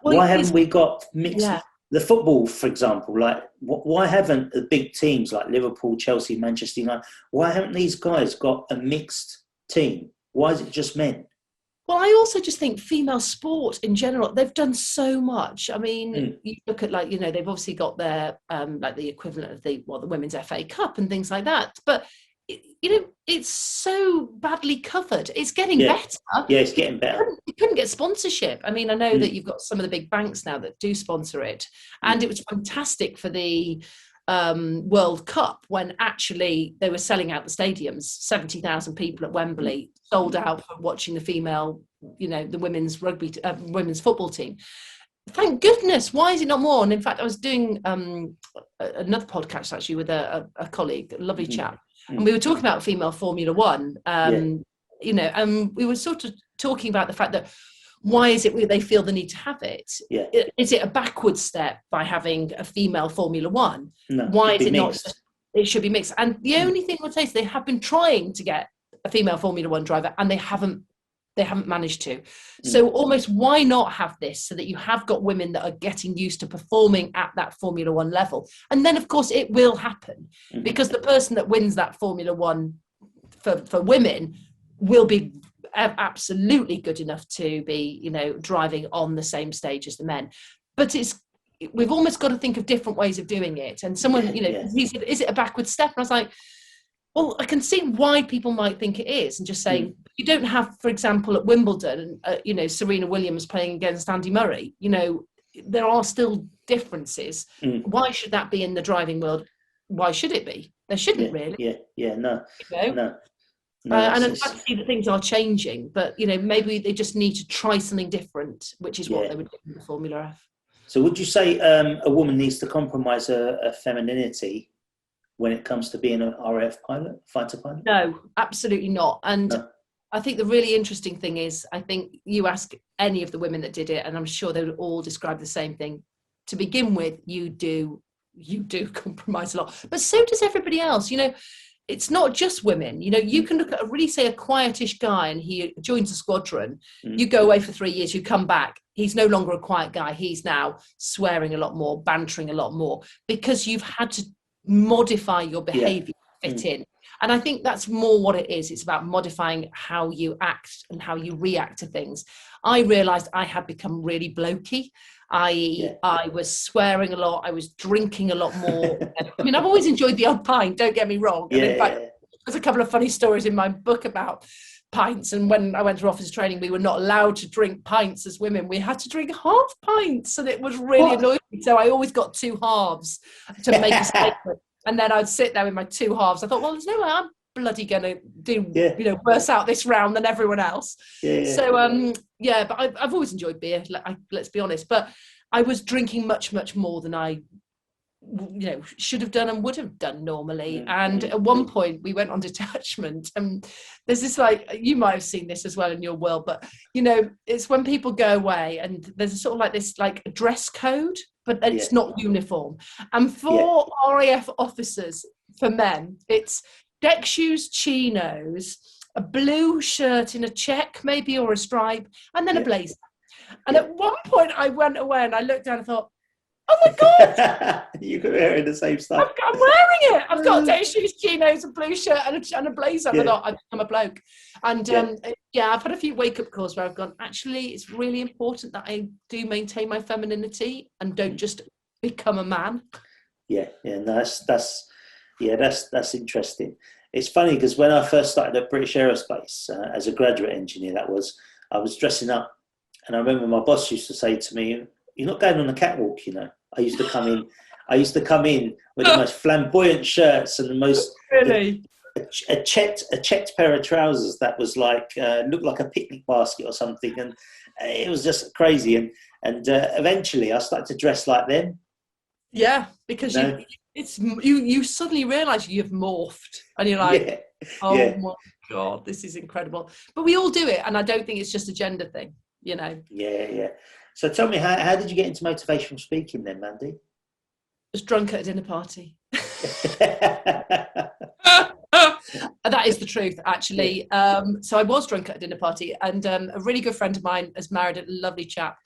Why haven't we got mixed? Yeah. The football, for example, like why haven't the big teams like Liverpool, Chelsea, Manchester United, why haven't these guys got a mixed team? Why is it just men? Well, I also just think female sport in general, they've done so much. I mean, you look at like, you know, they've obviously got their, like the equivalent of the Women's FA Cup and things like that. But, you know, it's so badly covered. It's getting better. Yeah, it's getting better. You couldn't get sponsorship. I mean, I know that you've got some of the big banks now that do sponsor it. And it was fantastic for the World Cup when actually they were selling out the stadiums, 70,000 people at Wembley sold out for watching the female, you know, the women's women's football team. Thank goodness. Why is it not more? And in fact, I was doing another podcast actually with a colleague, a lovely chap, and we were talking about female Formula One, you know, and we were sort of talking about the fact that why is it they feel the need to have it? Yeah. Is it a backward step by having a female Formula One? No, why is it not? It should be mixed. And the only thing I would say is they have been trying to get a female Formula One driver and they haven't they haven't managed to. So almost why not have this so that you have got women that are getting used to performing at that Formula One level? And then, of course, it will happen because the person that wins that Formula One for women will be absolutely good enough to be, you know, driving on the same stage as the men. But we've almost got to think of different ways of doing it. And someone, you know, he said, is it a backward step? And I was like, well, I can see why people might think it is, and just saying you don't have, for example, at Wimbledon, you know, Serena Williams playing against Andy Murray. You know, there are still differences. Why should that be in the driving world? Why should it be? There shouldn't really. No. You know? No. And I'm glad to see that things are changing, but you know, maybe they just need to try something different, which is what they would do in the Formula F. So, would you say a woman needs to compromise her femininity when it comes to being an RAF pilot, fighter pilot? No, absolutely not. And I think the really interesting thing is, I think you ask any of the women that did it, and I'm sure they would all describe the same thing. To begin with, you do compromise a lot, but so does everybody else. You know, it's not just women. You know, you can look at a quietish guy and he joins a squadron. You go away for 3 years, you come back. He's no longer a quiet guy. He's now swearing a lot more, bantering a lot more, because you've had to modify your behavior to fit in. And I think that's more what it is. It's about modifying how you act and how you react to things. I realized I had become really blokey. I was swearing a lot. I was drinking a lot more. I mean, I've always enjoyed the odd pint, don't get me wrong. And in fact, there's a couple of funny stories in my book about pints. And when I went to officer training, we were not allowed to drink pints as women. We had to drink half pints, and it was really annoying. So I always got 2 halves to make a statement. And then I'd sit there with my 2 halves. I thought, well, there's no way I'm bloody gonna do you know, worse out this round than everyone else. So but I've always enjoyed beer, let's be honest, but I was drinking much more than I, you know, should have done and would have done normally. And at one point we went on detachment, and there's this, like, you might have seen this as well in your world, but you know, it's when people go away and there's a sort of like this like dress code, but it's not uniform. And for RAF officers, for men, it's deck shoes, chinos, a blue shirt in a check maybe, or a stripe, and then a blazer. And at one point I went away and I looked down and thought, oh my God, you could wear the same stuff. I'm wearing it. I've got deck shoes, chinos, a blue shirt and a blazer. I thought, I've become a bloke. And I've had a few wake-up calls where I've gone, actually, it's really important that I do maintain my femininity and don't just become a man. That's interesting. It's funny because when I first started at British Aerospace as a graduate engineer, I was dressing up, and I remember my boss used to say to me, "You're not going on the catwalk, you know." I used to come in with the most flamboyant shirts and the most a checked pair of trousers that was like looked like a picnic basket or something, and it was just crazy. And eventually, I started to dress like them. Yeah, because you suddenly realise you've morphed, and you're like, my God, this is incredible. But we all do it, and I don't think it's just a gender thing, you know. Yeah. So tell me, how did you get into motivational speaking then, Mandy? I was drunk at a dinner party. That is the truth, actually. So I was drunk at a dinner party, and a really good friend of mine has married a lovely chap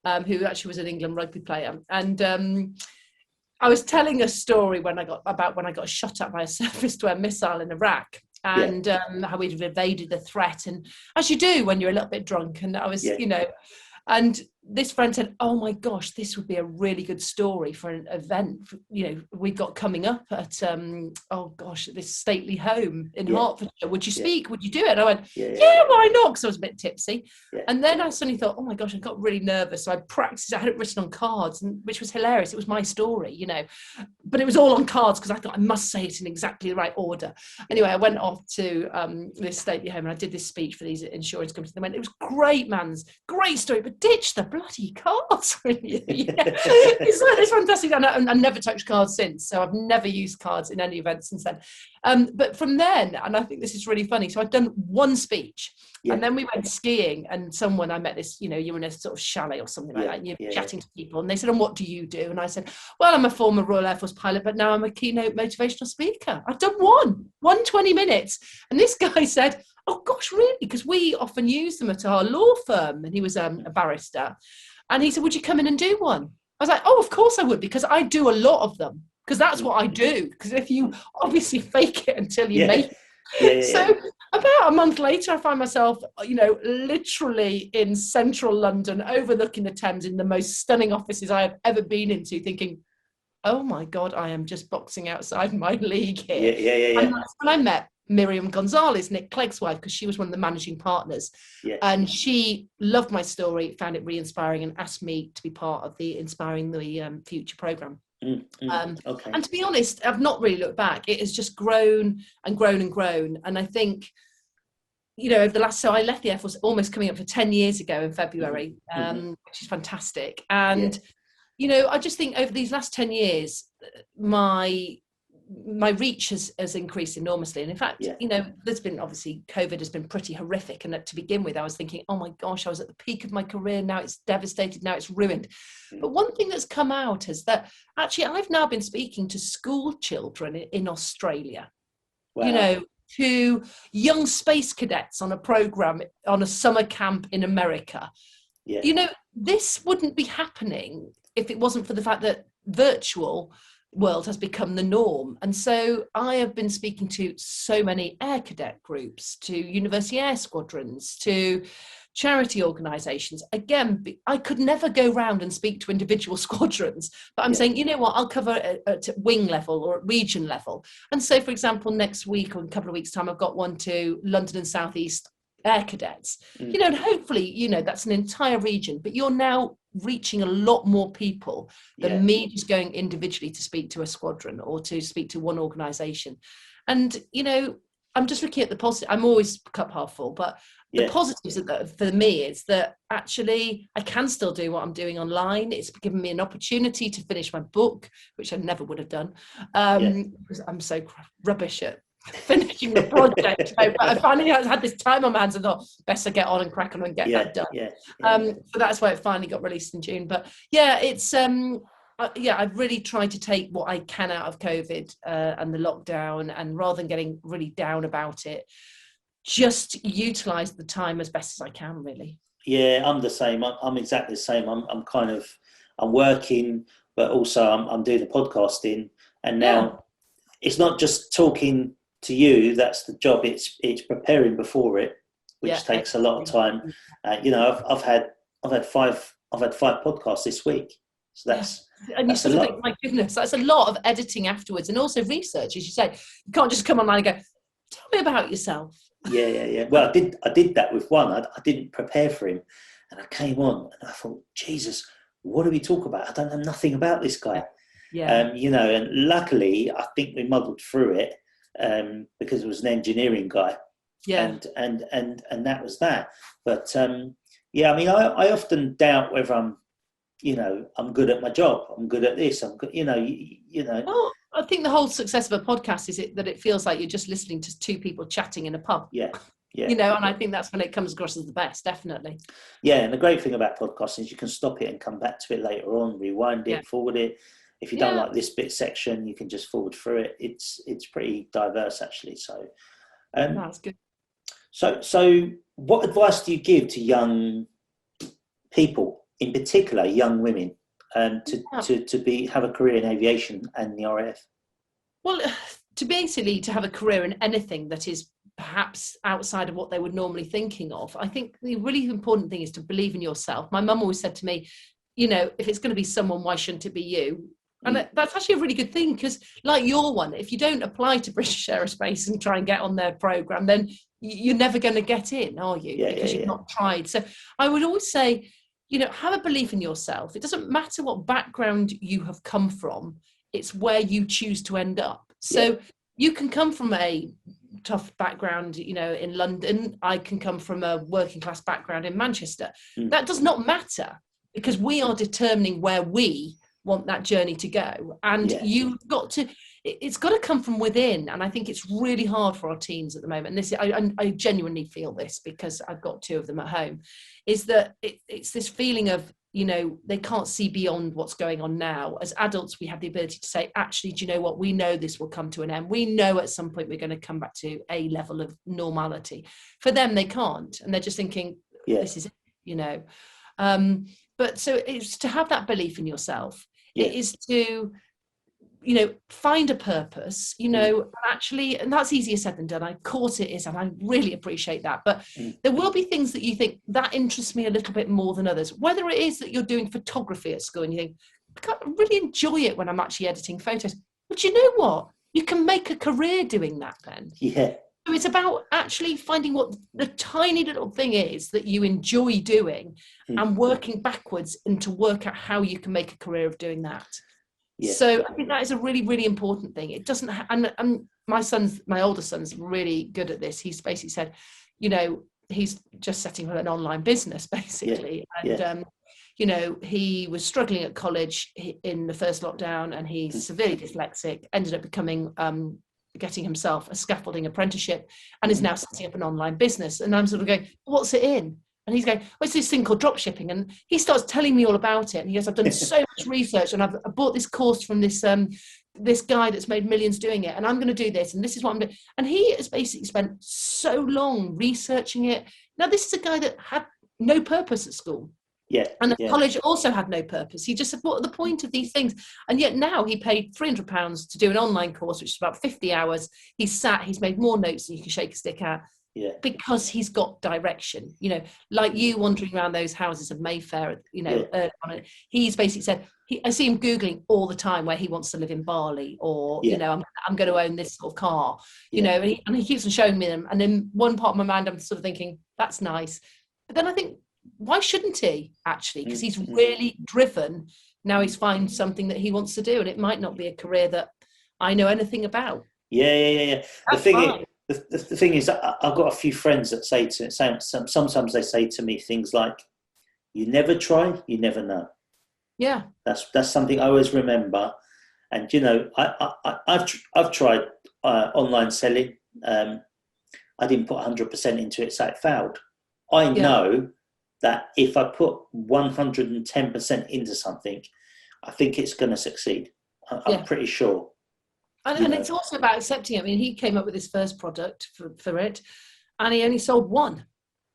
who actually was an England rugby player. And I was telling a story when I got shot at by a surface-to-air missile in Iraq, and how we'd evaded the threat, and as you do when you're a little bit drunk. And I was, you know, and this friend said, oh my gosh, this would be a really good story for an event, you know, we've got coming up at this stately home in Hertfordshire. Would you speak? Would you do it? And I went, why not? Because I was a bit tipsy. And then I suddenly thought, oh my gosh, I got really nervous. So I practiced. I had it written on cards, which was hilarious. It was my story, you know, but it was all on cards because I thought I must say it in exactly the right order. Anyway, I went off to this stately home and I did this speech for these insurance companies. They went, it was great, Mans, great story, but ditch the bloody cards. It's fantastic. And I never touched cards since, so I've never used cards in any event since then. But from then, and I think this is really funny, so I'd done one speech, and then we went skiing, and I met this, you know, you're in a sort of chalet or something like that, and you're chatting to people, and they said, and what do you do? And I said, well, I'm a former Royal Air Force pilot, but now I'm a keynote motivational speaker. I've done one 20 minutes. And this guy said, oh gosh, really? Because we often use them at our law firm. And he was a barrister. And he said, would you come in and do one? I was like, oh, of course I would, because I do a lot of them, because that's what I do. Because if you obviously fake it until you make it. So about a month later, I find myself, literally in central London, overlooking the Thames in the most stunning offices I have ever been into, thinking, oh my God, I am just boxing outside my league here. And that's when I met Miriam Gonzalez, Nick Clegg's wife, because she was one of the managing partners. And she loved my story, found it really inspiring, and asked me to be part of the Inspiring the Future programme. And to be honest, I've not really looked back. It has just grown and grown and grown. And I think, over the last, so I left the Air Force almost coming up for 10 years ago in February, which is fantastic. And, I just think over these last 10 years, my reach has increased enormously. And in fact, there's been, obviously, COVID has been pretty horrific. And to begin with, I was thinking, oh my gosh, I was at the peak of my career. Now it's devastated. Now it's ruined. But one thing that's come out is that actually I've now been speaking to school children in Australia, to young space cadets on a program, on a summer camp in America. This wouldn't be happening if it wasn't for the fact that virtual world has become the norm. And so I have been speaking to so many air cadet groups, to university air squadrons, to charity organisations. Again, I could never go round and speak to individual squadrons, but I'm saying, I'll cover at wing level or at region level. And so, for example, next week or in a couple of weeks' time, I've got one to London and South East air cadets, and hopefully, that's an entire region, but you're now reaching a lot more people than me just going individually to speak to a squadron or to speak to one organisation. And, I'm just looking at the positive. I'm always cup half full, but the positives for me is that actually I can still do what I'm doing online. It's given me an opportunity to finish my book, which I never would have done, because I'm so rubbish at finishing the project. But I finally had this time on my hands and thought, best to get on and crack on and get that done. So that's why it finally got released in June. But it's I've really tried to take what I can out of COVID and the lockdown, and rather than getting really down about it, just utilise the time as best as I can, really. Yeah, I'm the same. I'm exactly the same. I'm working, but also I'm doing the podcasting, and now it's not just talking to you. That's the job. It's preparing before it, which takes a lot of time. I've had five podcasts this week, so that's. And you sort of think, my goodness, that's a lot of editing afterwards, and also research, as you say. You can't just come online and go, tell me about yourself. Yeah. Well, I did that with one. I didn't prepare for him, and I came on and I thought, Jesus, what do we talk about? I don't know nothing about this guy. And luckily, I think we muddled through it because it was an engineering guy. And that was that. But I often doubt whether I'm good at my job. I'm good at this. I'm good, Well, I think the whole success of a podcast is that it feels like you're just listening to two people chatting in a pub. And I think that's when it comes across as the best, definitely. Yeah, and the great thing about podcasting is you can stop it and come back to it later on, rewind it, forward it. If you don't like this bit section, you can just forward through it. It's pretty diverse, actually. So that's good. So what advice do you give to young people, in particular young women, to have a career in aviation and the RAF? Well, to have a career in anything that is perhaps outside of what they were normally thinking of, I think the really important thing is to believe in yourself. My mum always said to me, if it's going to be someone, why shouldn't it be you? And that's actually a really good thing, because like your one, if you don't apply to British Aerospace and try and get on their programme, then you're never going to get in, are you? Because you've not tried. So I would always say, have a belief in yourself. It doesn't matter what background you have come from. It's where you choose to end up. So you can come from a tough background, in London. I can come from a working class background in Manchester. That does not matter, because we are determining where we want that journey to go. And it's got to come from within. And I think it's really hard for our teens at the moment. And I genuinely feel this, because I've got two of them at home, is that it's this feeling of, you know, they can't see beyond what's going on now. As adults, we have the ability to say, actually, do you know what? We know this will come to an end. We know at some point we're going to come back to a level of normality. For them, they can't. And they're just thinking, this is it, you know. But so it's to have that belief in yourself. It is to, you know, find a purpose, you know, actually, and that's easier said than done. Of course it is, and I really appreciate that. But there will be things that you think that interests me a little bit more than others. Whether it is that you're doing photography at school and you think, I really enjoy it when I'm actually editing photos. But you know what? You can make a career doing that then. Yeah. So it's about actually finding what the tiny little thing is that you enjoy doing and working backwards and to work out how you can make a career of doing that. Yeah. So I think that is a really, really important thing. It doesn't, and my older son's really good at this. He's basically said, you know, he's just setting up an online business basically. And, you know, he was struggling at college in the first lockdown and he's severely dyslexic, ended up getting himself a scaffolding apprenticeship and is now setting up an online business. And I'm sort of going, what's it in? And he's going, well, it's this thing called drop shipping. And he starts telling me all about it. And he goes, I've done so much research and I bought this course from this guy that's made millions doing it. And I'm going to do this. And this is what I'm doing. And he has basically spent so long researching it. Now, this is a guy that had no purpose at school. Yeah. And the college also had no purpose. He just said, what are the point of these things? And yet now he paid £300 to do an online course, which is about 50 hours. He's made more notes than you can shake a stick at. Yeah. Because he's got direction, you know, like you wandering around those houses of Mayfair, you know, he's basically said, I see him Googling all the time where he wants to live in Bali or, you know, I'm going to own this sort of car, you know, and he keeps on showing me them. And in one part of my mind, I'm sort of thinking, that's nice. But then I think, why shouldn't he actually? Because he's really driven. Now he's found something that he wants to do. And it might not be a career that I know anything about. Yeah. The thing is, I've got a few friends that say sometimes they say to me things like, you never try, you never know. Yeah. That's something I always remember. And, you know, I've tried online selling. I didn't put 100% into it, so it failed. I know that if I put 110% into something, I think it's going to succeed. I'm pretty sure. And it's also about accepting it. I mean, he came up with his first product for it, and he only sold one.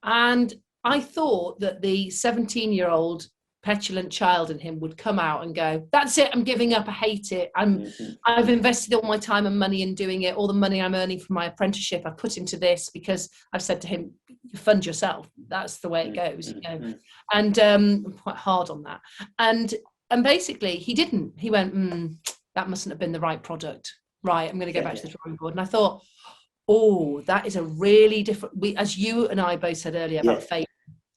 And I thought that the 17-year-old petulant child in him would come out and go, that's it, I'm giving up, I hate it. I've invested all my time and money in doing it. All the money I'm earning from my apprenticeship, I put into this because I've said to him, you fund yourself. That's the way it goes, you know. And I'm quite hard on that. And basically he didn't. He went, that mustn't have been the right product. Right, I'm going to go back to the drawing board. And I thought, oh, that is a really different, as you and I both said earlier about failing,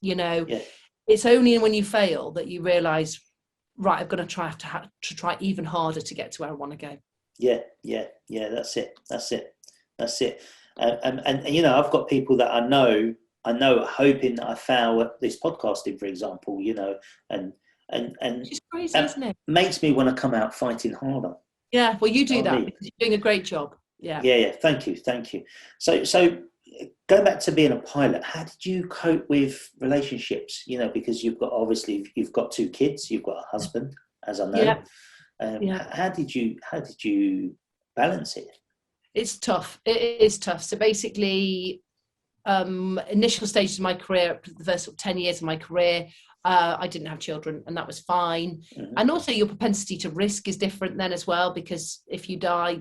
you know, it's only when you fail that you realise, right, I've got to try to try even harder to get to where I want to go. Yeah, that's it. And you know, I've got people that I know hoping that I fail at this podcasting, for example, you know, and it's crazy, isn't it? Makes me want to come out fighting harder. Yeah, well, you do that because you're doing a great job. Yeah. Thank you. So going back to being a pilot, how did you cope with relationships? You know, because you've got 2 kids, you've got a husband, as I know. How did you balance it? It's tough. It is tough. So basically, initial stages of my career, the first 10 years of my career, I didn't have children, and that was fine. And also your propensity to risk is different then as well, because if you die,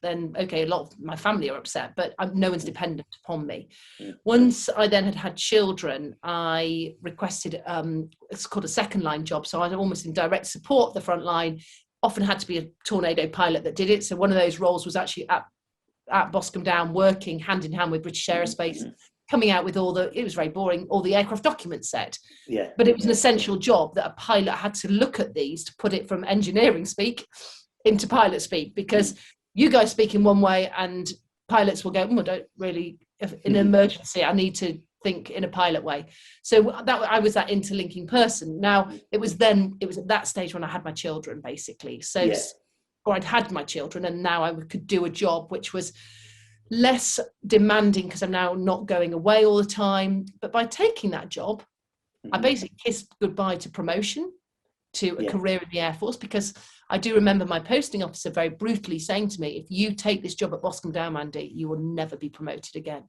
then okay, a lot of my family are upset, but no one's dependent upon me. Once I then had children, I requested it's called a second line job, so I was almost in direct support of the front line. Often had to be a Tornado pilot that did it, so one of those roles was actually at Boscombe Down, working hand in hand with British Aerospace, coming out with it was very boring, all the aircraft documents set. Yeah. But it was an essential job that a pilot had to look at these to put it from engineering speak into pilot speak, because you guys speak in one way and pilots will go, I don't really, in an emergency, I need to think in a pilot way. So I was that interlinking person. Now, it was at that stage when I had my children, basically. So, or I'd had my children, and now I could do a job which was less demanding because I'm now not going away all the time. But by taking that job, I basically kissed goodbye to promotion, to a career in the Air Force, because I do remember my posting officer very brutally saying to me, if you take this job at Boscombe Down, Mandy, you will never be promoted again.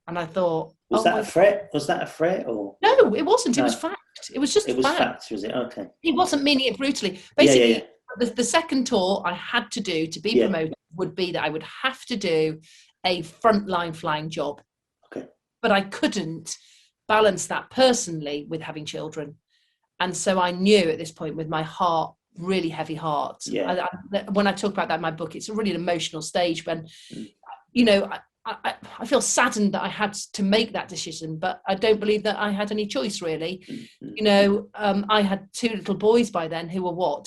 And I thought, was that a threat? Was that a threat, or no? It wasn't. It was fact. It was just fact. Was it? Okay. He wasn't meaning it brutally. Basically, the second tour I had to do to be promoted would be that I would have to do a frontline flying job. Okay. But I couldn't balance that personally with having children. And so I knew at this point, with my heart, really heavy heart, when I talk about that in my book, it's a really an emotional stage when, you know, I feel saddened that I had to make that decision, but I don't believe that I had any choice, really. You know, I had 2 little boys by then who were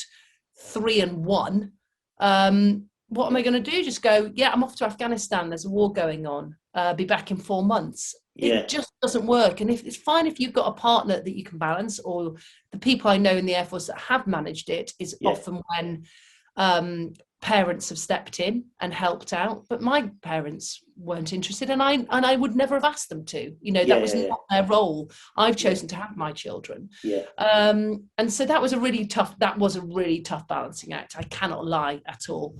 3 and 1. What am I going to do? Just go, I'm off to Afghanistan. There's a war going on. Be back in 4 months. It just doesn't work. And if it's fine if you've got a partner that you can balance, or the people I know in the Air Force that have managed it is often when parents have stepped in and helped out. But my parents weren't interested, and I would never have asked them to. You know, that was not their role. I've chosen to have my children. And so that was a really tough balancing act. I cannot lie at all.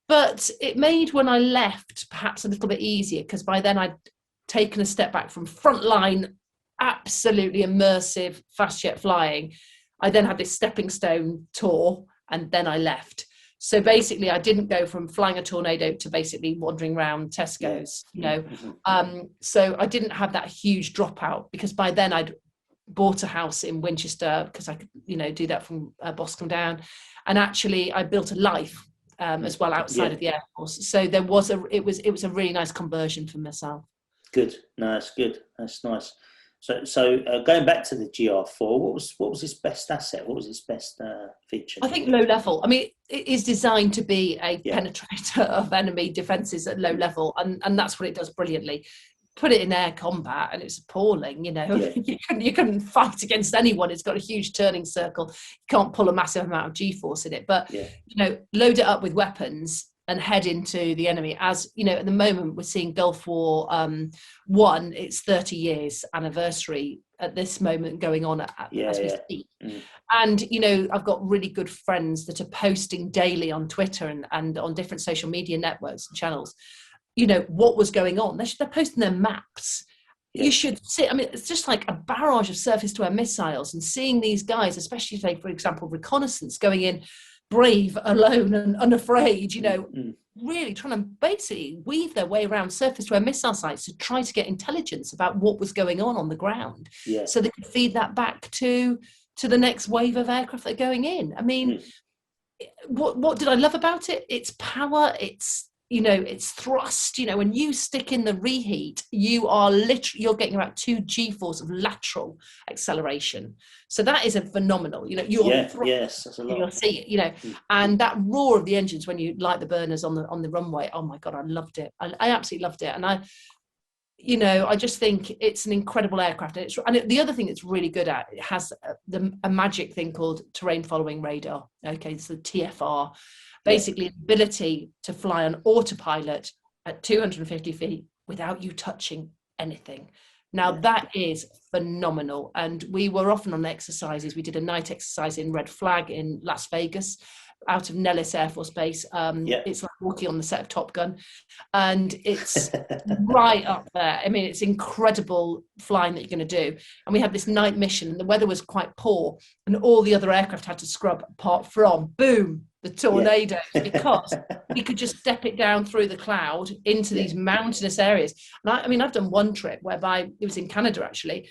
But it made when I left perhaps a little bit easier, because by then I'd taken a step back from frontline, absolutely immersive fast jet flying. I then had this stepping stone tour, and then I left. So basically I didn't go from flying a Tornado to basically wandering around Tesco's, you know. So I didn't have that huge dropout, because by then I'd bought a house in Winchester, because I could, you know, do that from Boscombe Down. And actually I built a life as well outside of the Air Force. So it was a really nice conversion for myself. Good. No, that's good. That's nice. So going back to the GR4, what was its best asset? What was its best feature? I think low level. I mean, it is designed to be a penetrator of enemy defences at low level, and that's what it does brilliantly. Put it in air combat and it's appalling, you know. You couldn't fight against anyone. It's got a huge turning circle. You can't pull a massive amount of G-force in it, but you know, load it up with weapons and head into the enemy. As you know, at the moment we're seeing Gulf War 1, its 30 years anniversary at this moment going on as we speak. And you know, I've got really good friends that are posting daily on Twitter and on different social media networks and channels, you know, what was going on. They're posting their maps. You should see, I mean, it's just like a barrage of surface to air missiles, and seeing these guys, especially say, for example, reconnaissance, going in brave, alone and unafraid, you know, really trying to basically weave their way around surface to air missile sites to try to get intelligence about what was going on the ground, so they could feed that back to the next wave of aircraft that are going in. I mean, what did I love about it? It's power, it's, you know, it's thrust. You know, when you stick in the reheat, you're getting about 2 G-force of lateral acceleration. So that is a phenomenal, you know, that's a lot. You'll see it, you know, and that roar of the engines when you light the burners on the runway. Oh my God, I loved it. I absolutely loved it. And I just think it's an incredible aircraft. And the other thing it's really good at, it has a magic thing called terrain following radar. Okay, it's the TFR. Basically, the ability to fly on autopilot at 250 feet without you touching anything. Now, that is phenomenal. And we were often on exercises. We did a night exercise in Red Flag in Las Vegas, out of Nellis Air Force Base. It's like walking on the set of Top Gun. And it's right up there. I mean, it's incredible flying that you're going to do. And we had this night mission, and the weather was quite poor, and all the other aircraft had to scrub, apart from, boom, the Tornado, because we could just step it down through the cloud into these mountainous areas. And I mean, I've done one trip whereby, it was in Canada actually,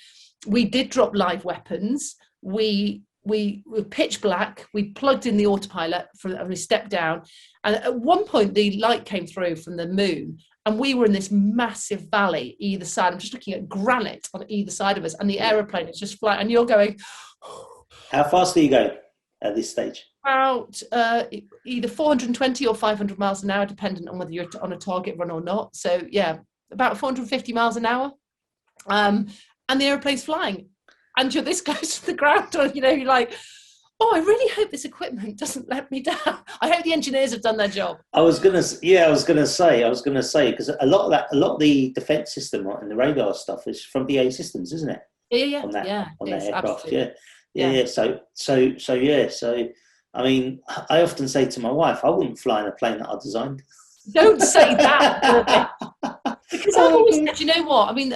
we did drop live weapons. We were pitch black. We plugged in the autopilot and we stepped down. And at one point, the light came through from the moon, and we were in this massive valley either side. I'm just looking at granite on either side of us, and the aeroplane is just flying, and you're going. How fast do you go at this stage? About either 420 or 500 miles an hour, dependent on whether you're on a target run or not. So yeah, about 450 miles an hour, and the aeroplane's flying, and you're this close to the ground. Or, you know, you're like, oh, I really hope this equipment doesn't let me down. I hope the engineers have done their job. I was gonna say because a lot of the defense system and the radar stuff is from BAE Systems, isn't it? Yeah, on that yeah, on it that is, aircraft. absolutely. Yeah. So I mean, I often say to my wife, I wouldn't fly in a plane that I designed. Don't say that, Dervish. Because I've always Um, said, you know what? I mean,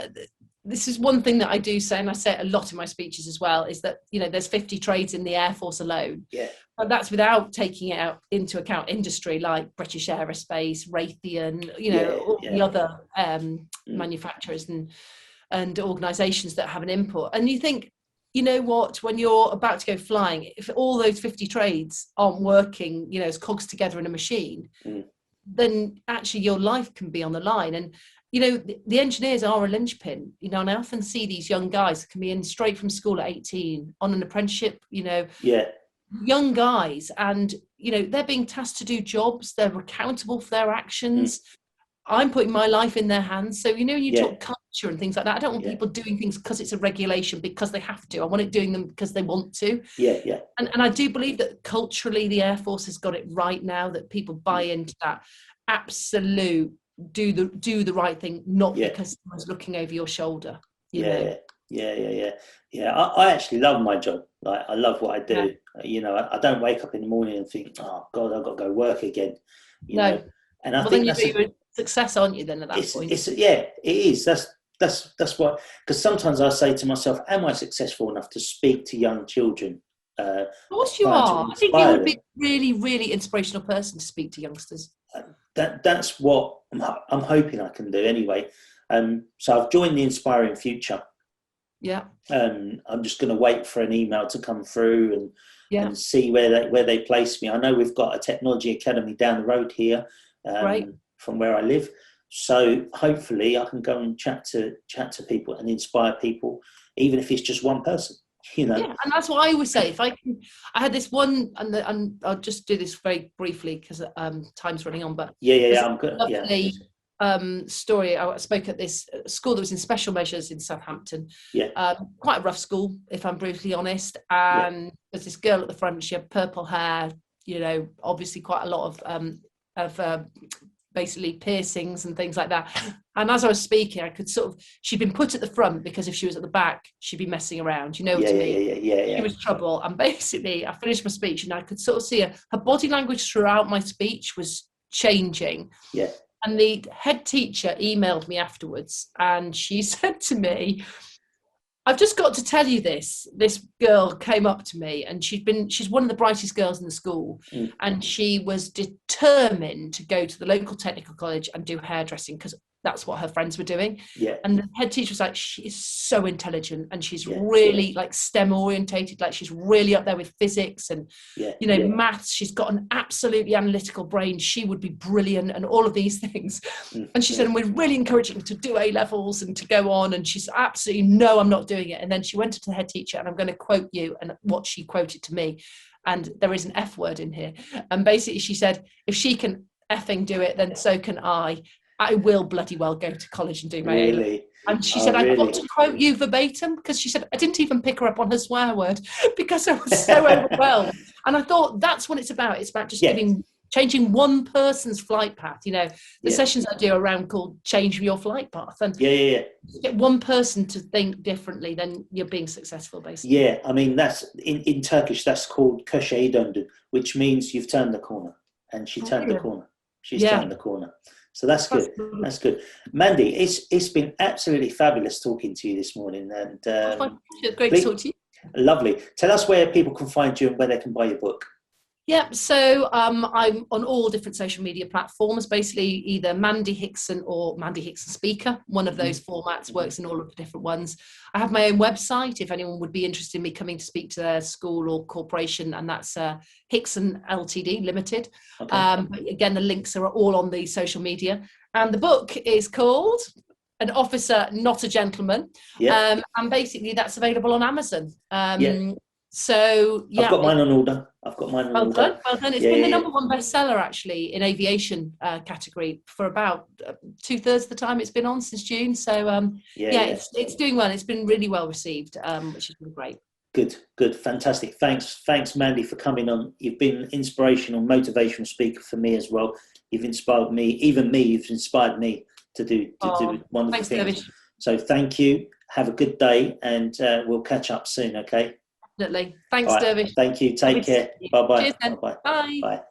this is one thing that I do say, and I say it a lot in my speeches as well, is that, you know, there's 50 trades in the Air Force alone. Yeah. But that's without taking it out into account industry like British Aerospace, Raytheon, you know, all the other manufacturers and organisations that have an input. And you think, you know what, when you're about to go flying, if all those 50 trades aren't working, you know, as cogs together in a machine, then actually your life can be on the line. And, you know, the engineers are a linchpin, you know, and I often see these young guys that can be in straight from school at 18 on an apprenticeship, you know, young guys, and, you know, they're being tasked to do jobs, they're accountable for their actions. I'm putting my life in their hands. So, you know, you talk culture and things like that. I don't want people doing things because it's a regulation, because they have to. I want it doing them because they want to. And I do believe that culturally the Air Force has got it right now, that people buy into that absolute do the right thing, not because someone's looking over your shoulder. You know? I actually love my job. Like, I love what I do. You know, I don't wake up in the morning and think, oh God, I've got to go work again. You know, and I think then you're a success, aren't you? Then at that point, it is. That's what. Because sometimes I say to myself, am I successful enough to speak to young children? Of course you are. I think you would be a really, really inspirational person to speak to youngsters. That's what I'm hoping I can do anyway. So I've joined the Inspiring Future. I'm just going to wait for an email to come through and see where they place me. I know we've got a technology academy down the road here from where I live, so hopefully I can go and chat to people and inspire people, even if it's just one person. You know, and that's what I always say. If I can, I had this one, and I'll just do this very briefly because time's running on. But I'm good. Lovely story. I spoke at this school that was in special measures in Southampton. Quite a rough school, if I'm brutally honest. And there's this girl at the front. She had purple hair. You know, obviously quite a lot of basically piercings and things like that. And as I was speaking, I could she'd been put at the front because if she was at the back, she'd be messing around, you know what I mean? She was trouble. And basically I finished my speech and I could sort of see her body language throughout my speech was changing. And the head teacher emailed me afterwards and she said to me, I've just got to tell you this. This girl came up to me and she's one of the brightest girls in the school. And she was determined to go to the local technical college and do hairdressing because that's what her friends were doing. And the head teacher was like, she is so intelligent and she's really like STEM orientated, like she's really up there with physics and you know, maths. She's got an absolutely analytical brain. She would be brilliant and all of these things. And she said, and we're really encouraging her to do A levels and to go on. And she's absolutely, no, I'm not doing it. And then she went to the head teacher, and I'm going to quote you and what she quoted to me. And there is an F word in here. And basically she said, if she can effing do it, then so can I. I will bloody well go to college and do my A. And she said, I've got to quote you verbatim, because she said, I didn't even pick her up on her swear word because I was so overwhelmed. And I thought that's what it's about. It's about just changing one person's flight path. You know, the sessions I do around called Change Your Flight Path. And get one person to think differently, then you're being successful, basically. I mean, that's in Turkish, that's called köşeyi döndü, which means you've turned the corner. And she turned the corner. She's turned the corner. So that's good. That's good. Mandy, it's been absolutely fabulous talking to you this morning. And great to talk to you. Lovely. Tell us where people can find you and where they can buy your book. So I'm on all different social media platforms, basically either Mandy Hickson or Mandy Hickson Speaker. One of those formats works in all of the different ones. I have my own website if anyone would be interested in me coming to speak to their school or corporation, and that's Hickson Ltd Limited. But again, the links are all on the social media. And the book is called An Officer, Not a Gentleman. And basically that's available on Amazon. So I've got mine on order. Well done. It's been the number one bestseller actually in aviation category for about 2/3 of the time it's been on since June. So it's doing well. It's been really well received, which has been great. Good, fantastic. Thanks, Mandy, for coming on. You've been an inspirational, motivational speaker for me as well. You've inspired me, you've inspired me to do wonderful things. Dervish. So thank you. have a good day, and we'll catch up soon. Okay. Definitely. Thanks, All right. Dervish. Thank you. Take care. Bye bye. Cheers then. Bye bye. Bye. Bye.